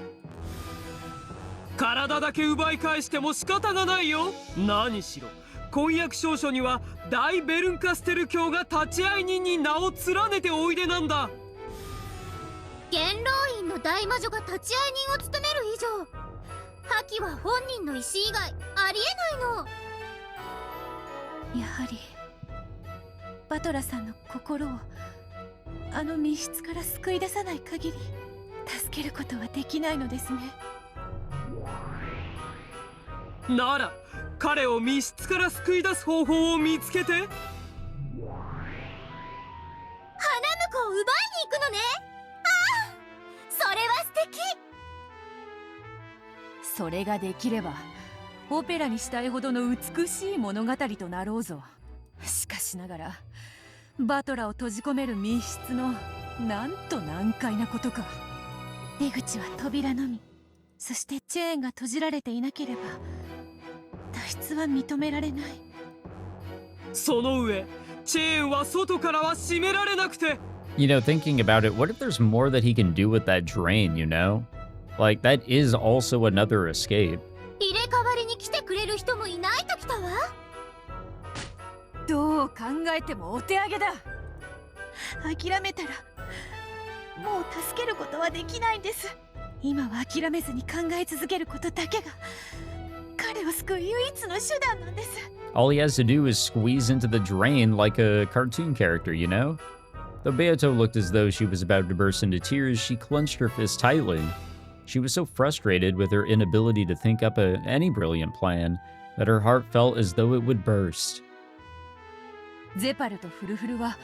体だけ奪い返しても仕方がないよ。何しろ婚約証書には大ベルンカステル卿が立会人に名を連ねておいでなんだ。
元老院の大魔女が立会人を務める以上、破棄は本人の意思以外ありえないの。
やはりバトラさんの心をあの密室から救い出さない限り助けることはできないのですね。
なら彼を密室から救い出す方法を見つけて。花婿を
奪いに行くのね。ああ、それは素敵。
それができればオペラにしたいほどの美しい物語となろうぞ。しかしながらバトラを閉じ込める密室のなんと難解なことか。
出口は扉のみ、そしてチェーンが閉じられていなければ脱出は認められない。
その上チェーンは外からは閉められなくて。
You know, thinking about it, what if there's more that he can do with that drain, you know? Like, that is also another escape.
入れ替わりに来てくれる人もいないときたわ。
どう考えてもお手上げだ。
諦めたらもう助けることはできないんです。今は諦めずに考え続けることだけが彼を救う唯一の手段なんです。
All he has to do is squeeze into the drain like a cartoon character, you know? Though Beato looked as though she was about to burst into tears, she clenched her fist tightly. She was so frustrated with her inability to think up any brilliant plan that her heart felt as though it would burst.
ゼパルとフルフルは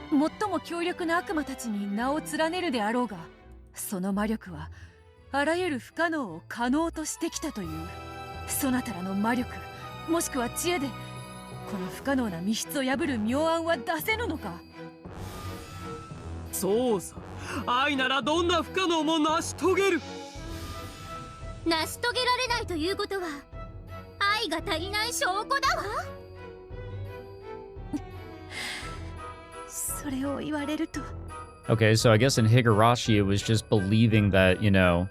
最も強力な悪魔たちに名を連ねるであろうが、その魔力はあらゆる不可能を可能としてきたという。そなたらの魔力もしくは知恵でこの不可能な密室を破る妙案は出せぬのか。
そうさ、愛ならどんな不可能も成し遂げる。
成し遂げられないということは愛が足りない証拠だわ。
それを言われると。
Okay, so I guess in Higurashi it was just believing that, you know,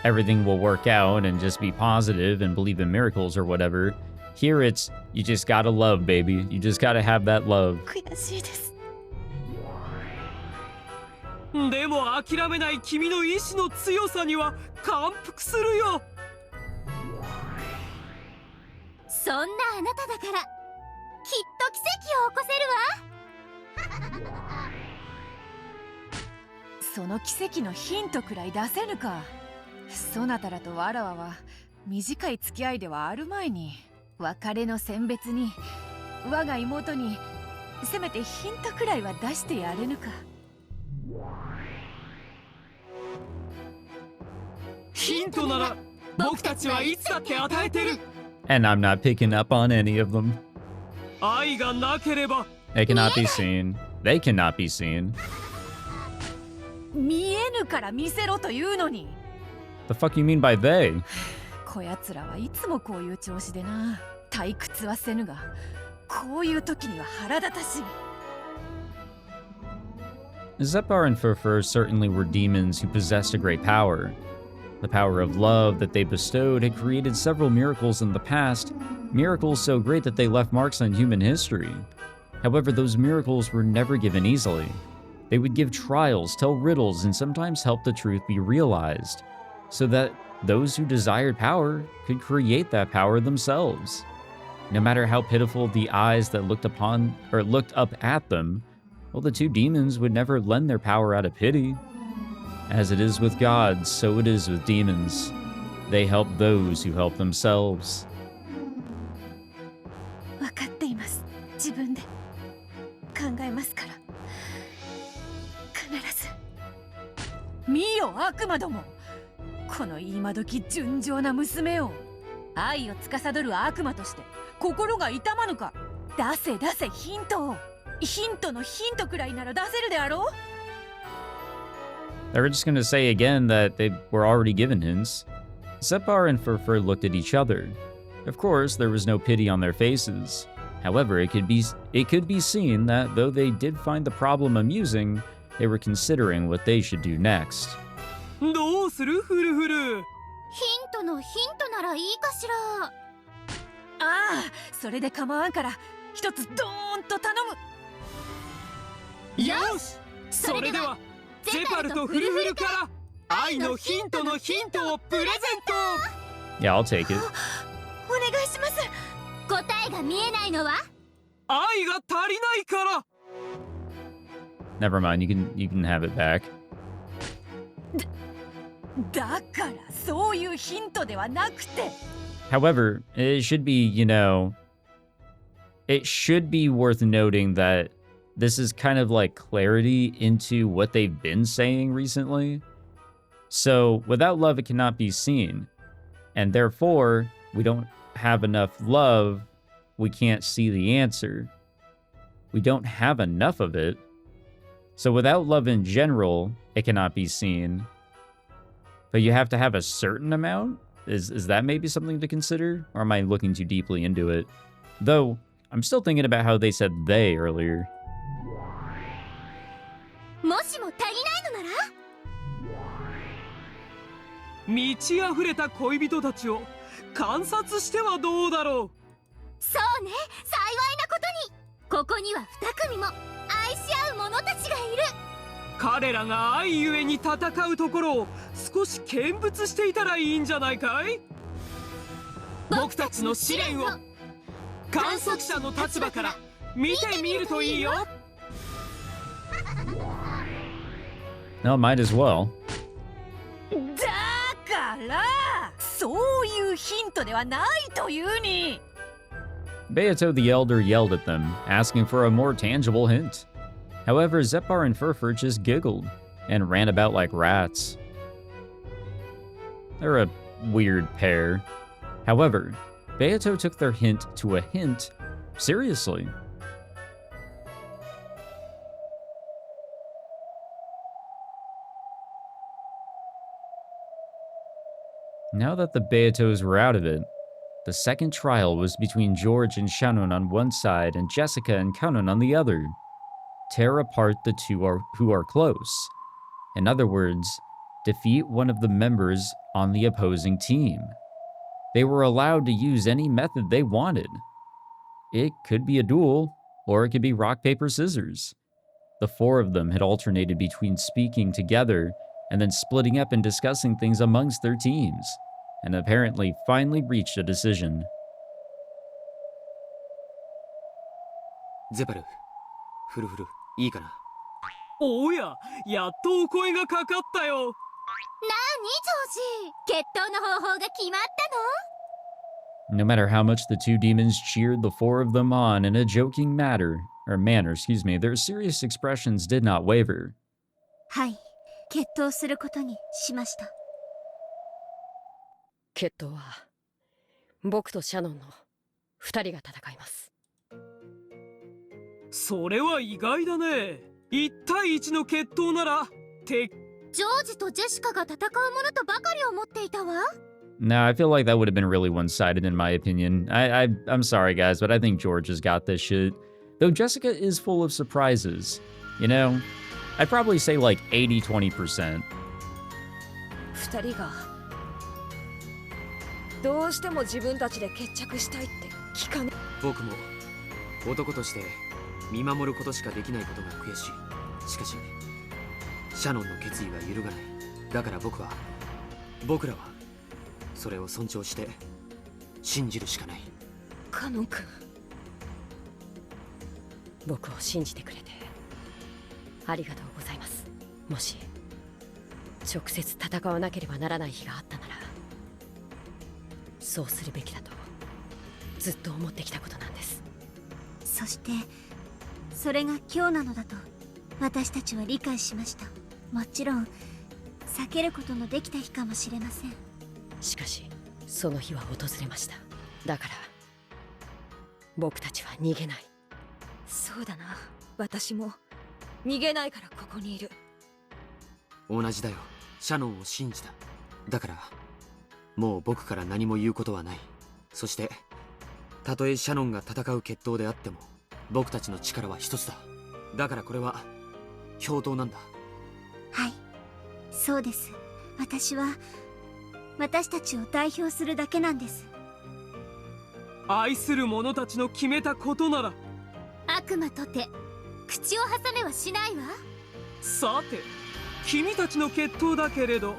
everything will work out and just be positive and believe in miracles or whatever. Here it's, you just gotta love, baby. You just gotta have that love.
悔しいです。
でも諦めない君の意志の強さには感服するよ。
そんなあなただからきっと奇跡を起こせるわ。
その奇跡のヒントくらい出せぬか。そなたらとわらわは短い付き合いではあるまいに、別れの選別に我が妹にせめてヒントくらいは出してやれぬか。
ヒントなら僕たちはいつだって与えてる。
And I'm not picking up on any of them.
愛がなければ
They cannot be seen. They cannot be seen.
見えぬから見せろというのに。
The fuck you mean by they?
こやつらはいつもこういう調子でな。退屈はせぬが、こういう時には腹立たしい。
Zepar and Furfur certainly were demons who possessed a great power. The power of love that they bestowed had created several miracles in the past, miracles so great that they left marks on human history. However, those miracles were never given easily. They would give trials, tell riddles, and sometimes help the truth be realized, so that those who desired power could create that power themselves. No matter how pitiful the eyes that looked up at them, well, the two demons would never lend their power out of pity. As it is with gods, so it is with demons. They help those who help themselves.
分かっています。自分で考えますから。必ず。
見よ悪魔ども、この今時純情な娘を愛を司る悪魔として心が痛まぬか。出せ出せヒントを。ヒントのヒントくらいなら出せるであろう。
They were just gonna say again that they were already given hints. Zepar and Furfur looked at each other. Of course, there was no pity on their faces. However, it could be seen that though they did find the problem amusing, they were considering what they should do next.
どうするフルフル。
ヒントのヒントならいいかしら。
ああ、それで構わんから一つドーンと頼む。
よし、それではゼパルとフルフルから愛のヒントのヒントをプレゼント。
Yeah, I'll take it.
お願いします。答えが見えないのは
愛が足りないから。
Never mind, you can have it back.
だからそういうヒントではなくて。
However, it should be, it should be worth noting that this is kind of like clarity into what they've been saying recently. So, without love, it cannot be seen. And therefore, we don't have enough love, we can't see the answer. We don't have enough of it. So, without love in general, it cannot be seen. But you have to have a certain amount? Is that maybe something to consider? Or am I looking too deeply into it? Though, I'm still thinking about how they said they earlier.
もしも足りないのなら
満ち溢れた恋人たちを観察してはどうだろう。
そうね、幸いなことにここには2組も愛し合う者たちがいる。
彼らが愛ゆえに戦うところを少し見物していたらいいんじゃないかい。僕たちの試練を観測者の立場から見てみるといいよ。
No, might as well.
だからそういうヒントではないというに。
Beato the Elder yelled at them, asking for a more tangible hint. However, Zepar and Furfur just giggled and ran about like rats. They're a weird pair. However, Beato took their hint to a hint seriously. Now that the Beatos were out of it, the second trial was between George and Shannon on one side and Jessica and Conan on the other. Tear apart the two who are close. In other words, defeat one of the members on the opposing team. They were allowed to use any method they wanted. It could be a duel, or it could be rock, paper, scissors. The four of them had alternated between speaking together and then splitting up and discussing things amongst their teams, and apparently finally reached a decision.
ゼパル、フルフル、いいかな。
おや、やっとお声がかかったよ。
なにジョージ、決闘の方法が決まったの？
No matter how much the two demons cheered the four of them on in a joking manner, their serious expressions did not waver.
はい、決闘することにしました。
決闘は僕とシャノンの2人が戦います。
それは意外だね。1対1の決闘なら
ジョージとジェシカが戦うものとばかり思っていたわ。
No, I feel like that would have been really one-sided in my opinion. I'm sorry guys, but I think George has got this shit. Though Jessica is full of surprises. You know, I'd probably say like 80-20%.
2人がどうしても自分たちで決着したいって聞かない。
僕も男として見守ることしかできないことが悔しい。しかしシャノンの決意は揺るがない。だから僕らはそれを尊重して信じるしかない。
カノン君、僕を信じてくれてありがとうございます。もし直接戦わなければならない日があったならそうするべきだとずっと思ってきたことなんです。
そしてそれが今日なのだと私たちは理解しました。もちろん避けることのできた日かもしれません。
しかしその日は訪れました。だから僕たちは逃げない。そうだな、私も逃げないからここにいる。
同じだよ。シャノンを信じた。だからもう僕から何も言うことはない。そしてたとえシャノンが戦う決闘であっても僕たちの力は一つだ。だからこれは共闘なんだ。
はい、そうです。私たちを代表するだけなんです。
愛する者たちの決めたことなら
悪魔とて口を挟めはしないわ。
さて、君たちの決闘だけれど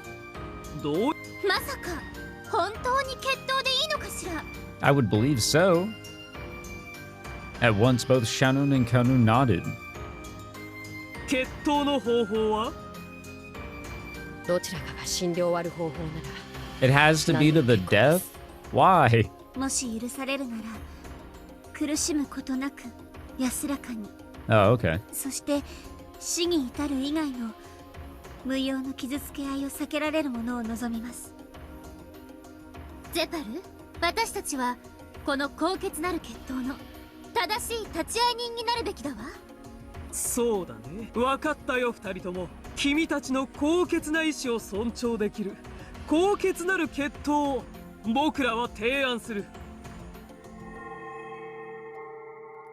どう？
まさか本当に決闘でいいのかしら？
I would believe so. At once, both Shannon and Kanu nodded.
決闘の方法は？
どちらかが死んで終わる方法なら。
It has to be to the death? Why?
もし許されるなら苦しむことなく安らかに。
Oh, okay.
そして死に至る以外の無用の傷つけ合いを避けられるものを望みます。ゼパル、私たちはこの高潔なる決闘の正しい立ち会い人になるべきだわ。
そうだね。分かったよ、二人とも。君たちの高潔な意志を尊重できる高潔なる決闘を僕らは提案する。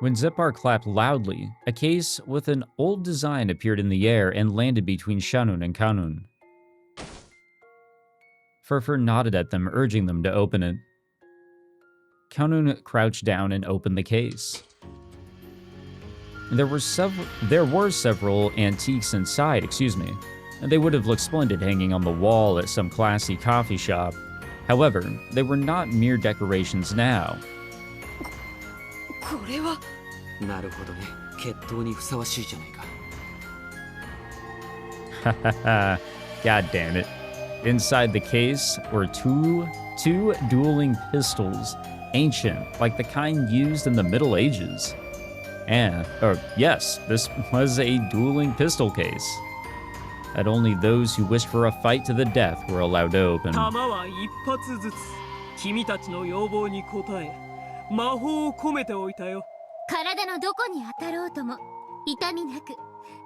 When Zepar clapped loudly, a case with an old design appeared in the air and landed between Shannon and Kanun. Furfur nodded at them, urging them to open it. Kanun crouched down and opened the case. There were several antiques inside, and they would have looked splendid hanging on the wall at some classy coffee shop. However, they were not mere decorations now.
これは
なるほどね。決闘にふさわしいじゃないか。
God damn it. Inside the case were two dueling pistols, ancient, like the kind used in the Middle Ages. Yes, this was a dueling pistol case. That only those who wished for a fight to the death were allowed to open.
弾は一発ずつ君たちの要望に応え魔法を込めておいたよ。
体のどこに当たろうとも痛みなく、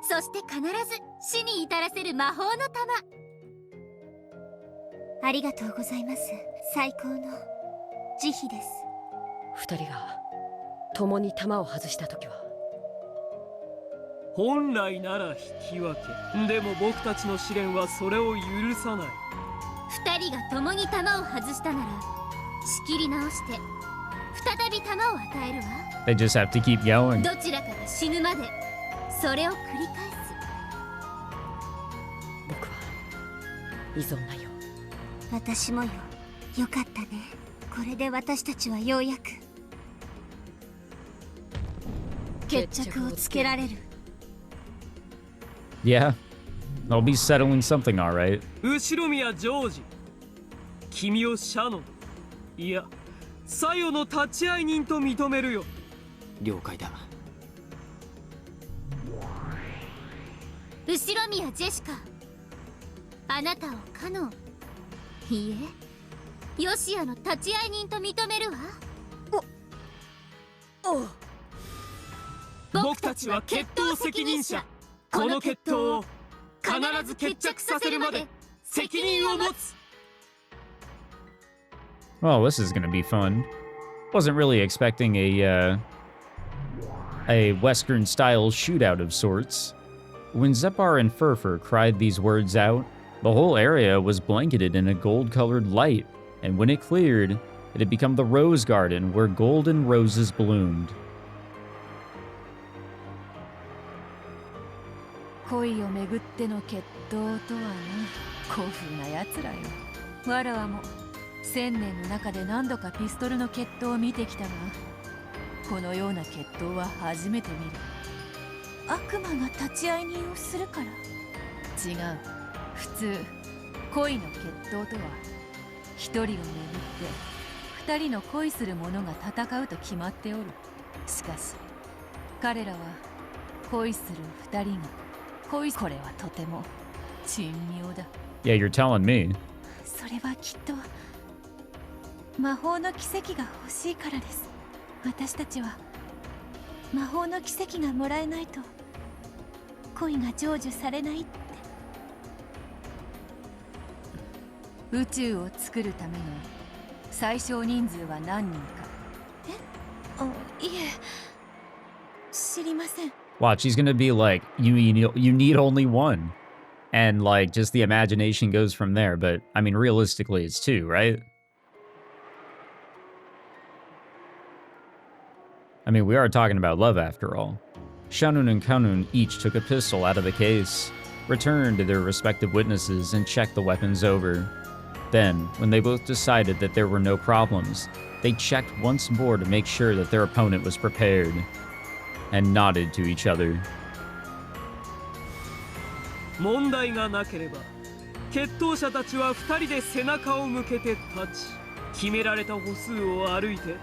そして必ず死に至らせる魔法の玉。ありがとうございます。最高の慈悲です。
二人が共に弾を外した時は
本来なら引き分け。でも僕たちの試練はそれを許さない。
二人が共に弾を外したなら仕切り直して再び弾を与えるわ。
They just have to keep going.
どちらかが死ぬまでそれを繰り返す。
僕は依存ないよ。
私もよ。よかったね。これで私たちはようやく決着をつけられる。
Yeah, I'll be settling something, alright.
後宮ジョージ、君をシャノン、いやサヨの立ち会い人と認めるよ。
了解だ。
後宮ジェシカ、あなたをカノン、いいえヨシアの立ち会い人と認めるわ。
僕たちは決闘責任者。この決闘を必ず決着させるまで責任を持つ。
Well, this is gonna be fun. Wasn't really expecting a Western-style shootout of sorts. When Zepar and Furfur cried these words out, the whole area was blanketed in a gold-colored light, and when it cleared, it had become the Rose Garden where golden roses bloomed.
恋をめぐっての決闘とはね、古風なやつらよ。わらわも1000年の中で何度かピストルの決闘を見てきたが、このような決闘は初めて見る。
悪魔が立ち会い人をするから？
違う。普通恋の決闘とは一人をめぐって二人の恋する者が戦うと決まっておる。しかし彼らは恋する二人がこれはとても珍妙だ。
Yeah, you're telling me.
それはきっと魔法の奇跡が欲しいからです。私たちは魔法の奇跡がもらえないと恋が成就されないって。
宇宙を作るための最小人数は何人か。
いえ、知りません。
Watch, she's gonna be like, you need only one. And like, just the imagination goes from there. But, I mean, realistically, it's two, right? I mean, we are talking about love after all. Shanun and Kanun each took a pistol out of the case, returned to their respective witnesses, and checked the weapons over. Then, when they both decided that there were no problems, they checked once more to make sure that their opponent was prepared, and nodded to each other.
問題がなければ決闘者たちは2人で背中を向けて立ち、決められた歩数を歩いて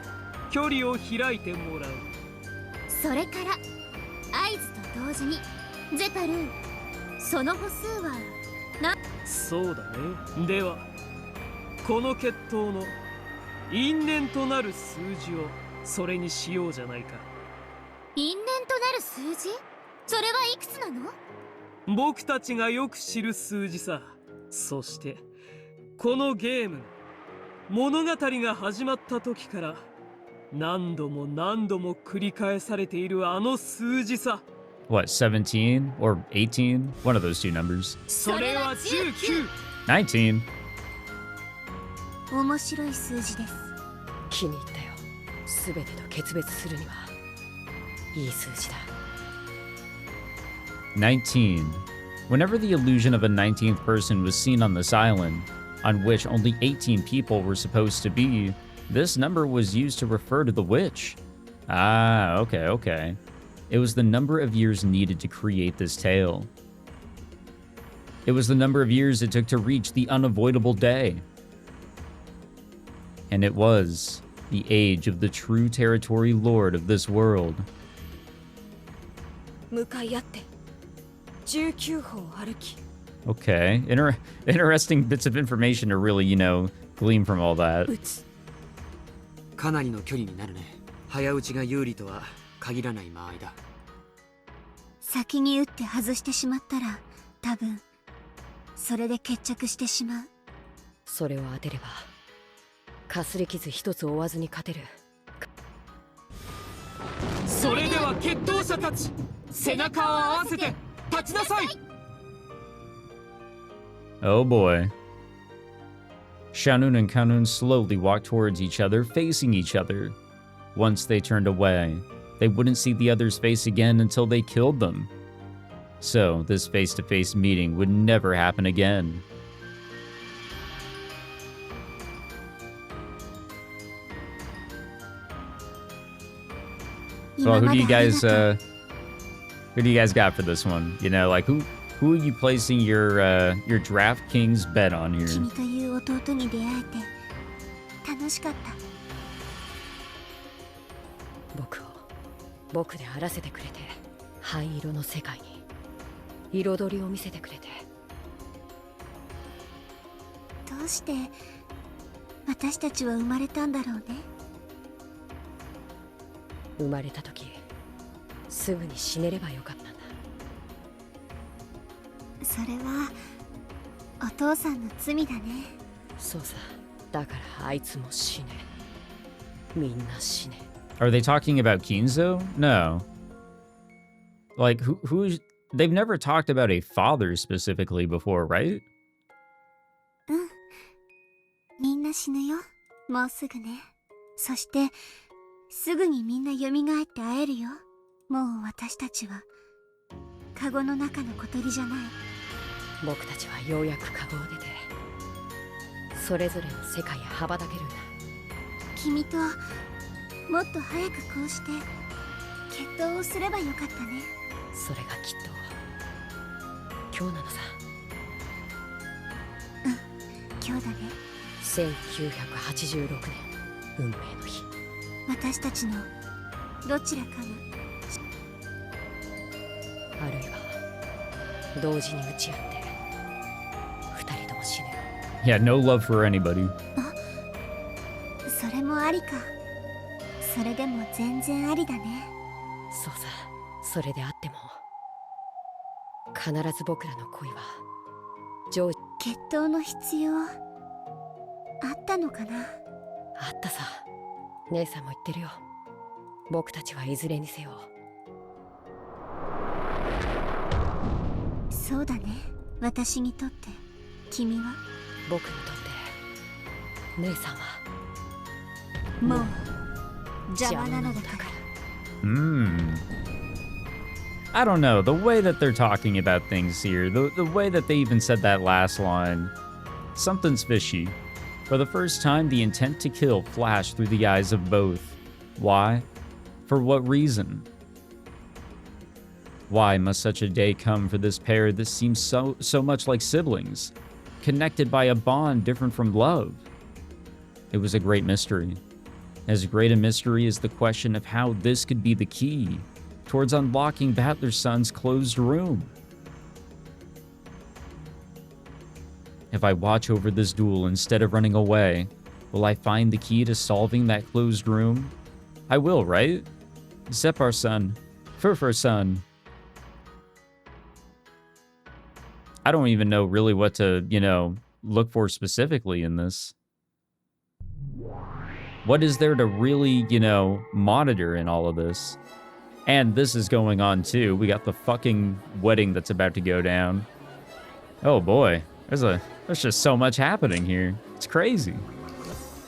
距離を開いてもらう。
それから合図と同時にゼタルー、その歩数は
そうだね。ではこの決闘の因縁となる数字をそれにしようじゃないか。
因縁となる数字？それはいくつなの？
僕たちがよく知る数字さ。そしてこのゲーム物語が始まった時から何度も何度も繰り返されているあの数字さ。
What, 17 or 18? One of those two numbers.
それは19。
19.
面白い数字です。
気に入ったよ。全てと決別するにはいい数字だ。
19. Whenever the illusion of a 19th person was seen on this island, on which only 18 people were supposed to be, this number was used to refer to the witch. Ah, okay. It was the number of years needed to create this tale. It was the number of years it took to reach the unavoidable day. And it was the age of the true territory lord of this world.
向かい合って19歩歩き。
Okay, interesting bits of information to really, glean from all that.
撃つ。
かなりの距離になるね。早打ちが有利とは限らない間合いだ。
先に打って外してしまったら多分それで決着してしまう。
それを当てればかすり傷一つ負わずに勝てる。
それでは決闘者たち、背中を合わせて立ちなさい。
Oh boy. Shanun and Kanun slowly walked towards each other, facing each other. Once they turned away, they wouldn't see the other's face again until they killed them. So, this face-to-face meeting would never happen again. Well, who do you guys got for this one? Who are you placing your DraftKings bet on here?
君という弟に出会えて楽しかった。
僕であらせてくれて、灰色の世界に彩りを見せてくれて。
どうして私たちは生まれたんだろうね。
生まれた時すぐに死ねればよかったんだ。
それはお父さんの罪だね。
そうさ。だからあいつも死ね。みんな死ね。
Are they talking about Kinzo? No. Like, who's... They've never talked about a father specifically before, right?
うん。みんな死ぬよ。もうすぐね。そして、すぐにみんな蘇って会えるよ。もう私たちは、カゴの中の小鳥じゃない。
僕たちはようやくカゴを出て、それぞれの世界へ羽ばたけるんだ。
君と、もっと早くこうして決闘をすればよかったね。
それがきっと今日なのさ。
うん、今日だね。
1986年運命の日。
私たちのどちらかが、
あるいは同時に打ち合って二人とも死ぬ。
Yeah, no love for anybody.
それもありか。それでも全然ありだね。
そうさ。それであっても必ず僕らの恋は
決闘の必要あったのかな。
あったさ。姉さんも言ってるよ。僕たちはいずれにせよ。
そうだね。私にとって君は、
僕にとって姉さんは
もう邪魔なのだから。
I don't know, the way that they're talking about things here, the way that they even said that last line, something's fishy. For the first time, the intent to kill flashed through the eyes of both. Why? For what reason? Why must such a day come for this pair that seems so much like siblings, connected by a bond different from love? It was a great mystery. As great a mystery as the question of how this could be the key towards unlocking Battler Sun's closed room. If I watch over this duel instead of running away, will I find the key to solving that closed room? I will, right? Separ-san, Furfur-san. I don't even know really what to, look for specifically in this. What is there to really, monitor in all of this? And this is going on too. We got the fucking wedding that's about to go down. Oh boy, there's just so much happening here. It's crazy.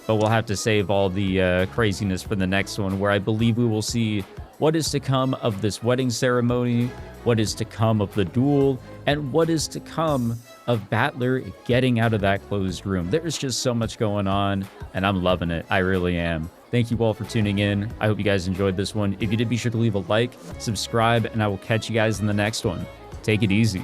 but we'll have to save all the craziness for the next one, where I believe we will see what is to come of this wedding ceremony, what is to come of the duel, and what is to come of Battler getting out of that closed room. There's just so much going on, and I'm loving it. I really am. Thank you all for tuning in. I hope you guys enjoyed this one. If you did, be sure to leave a like, subscribe, and I will catch you guys in the next one. Take it easy.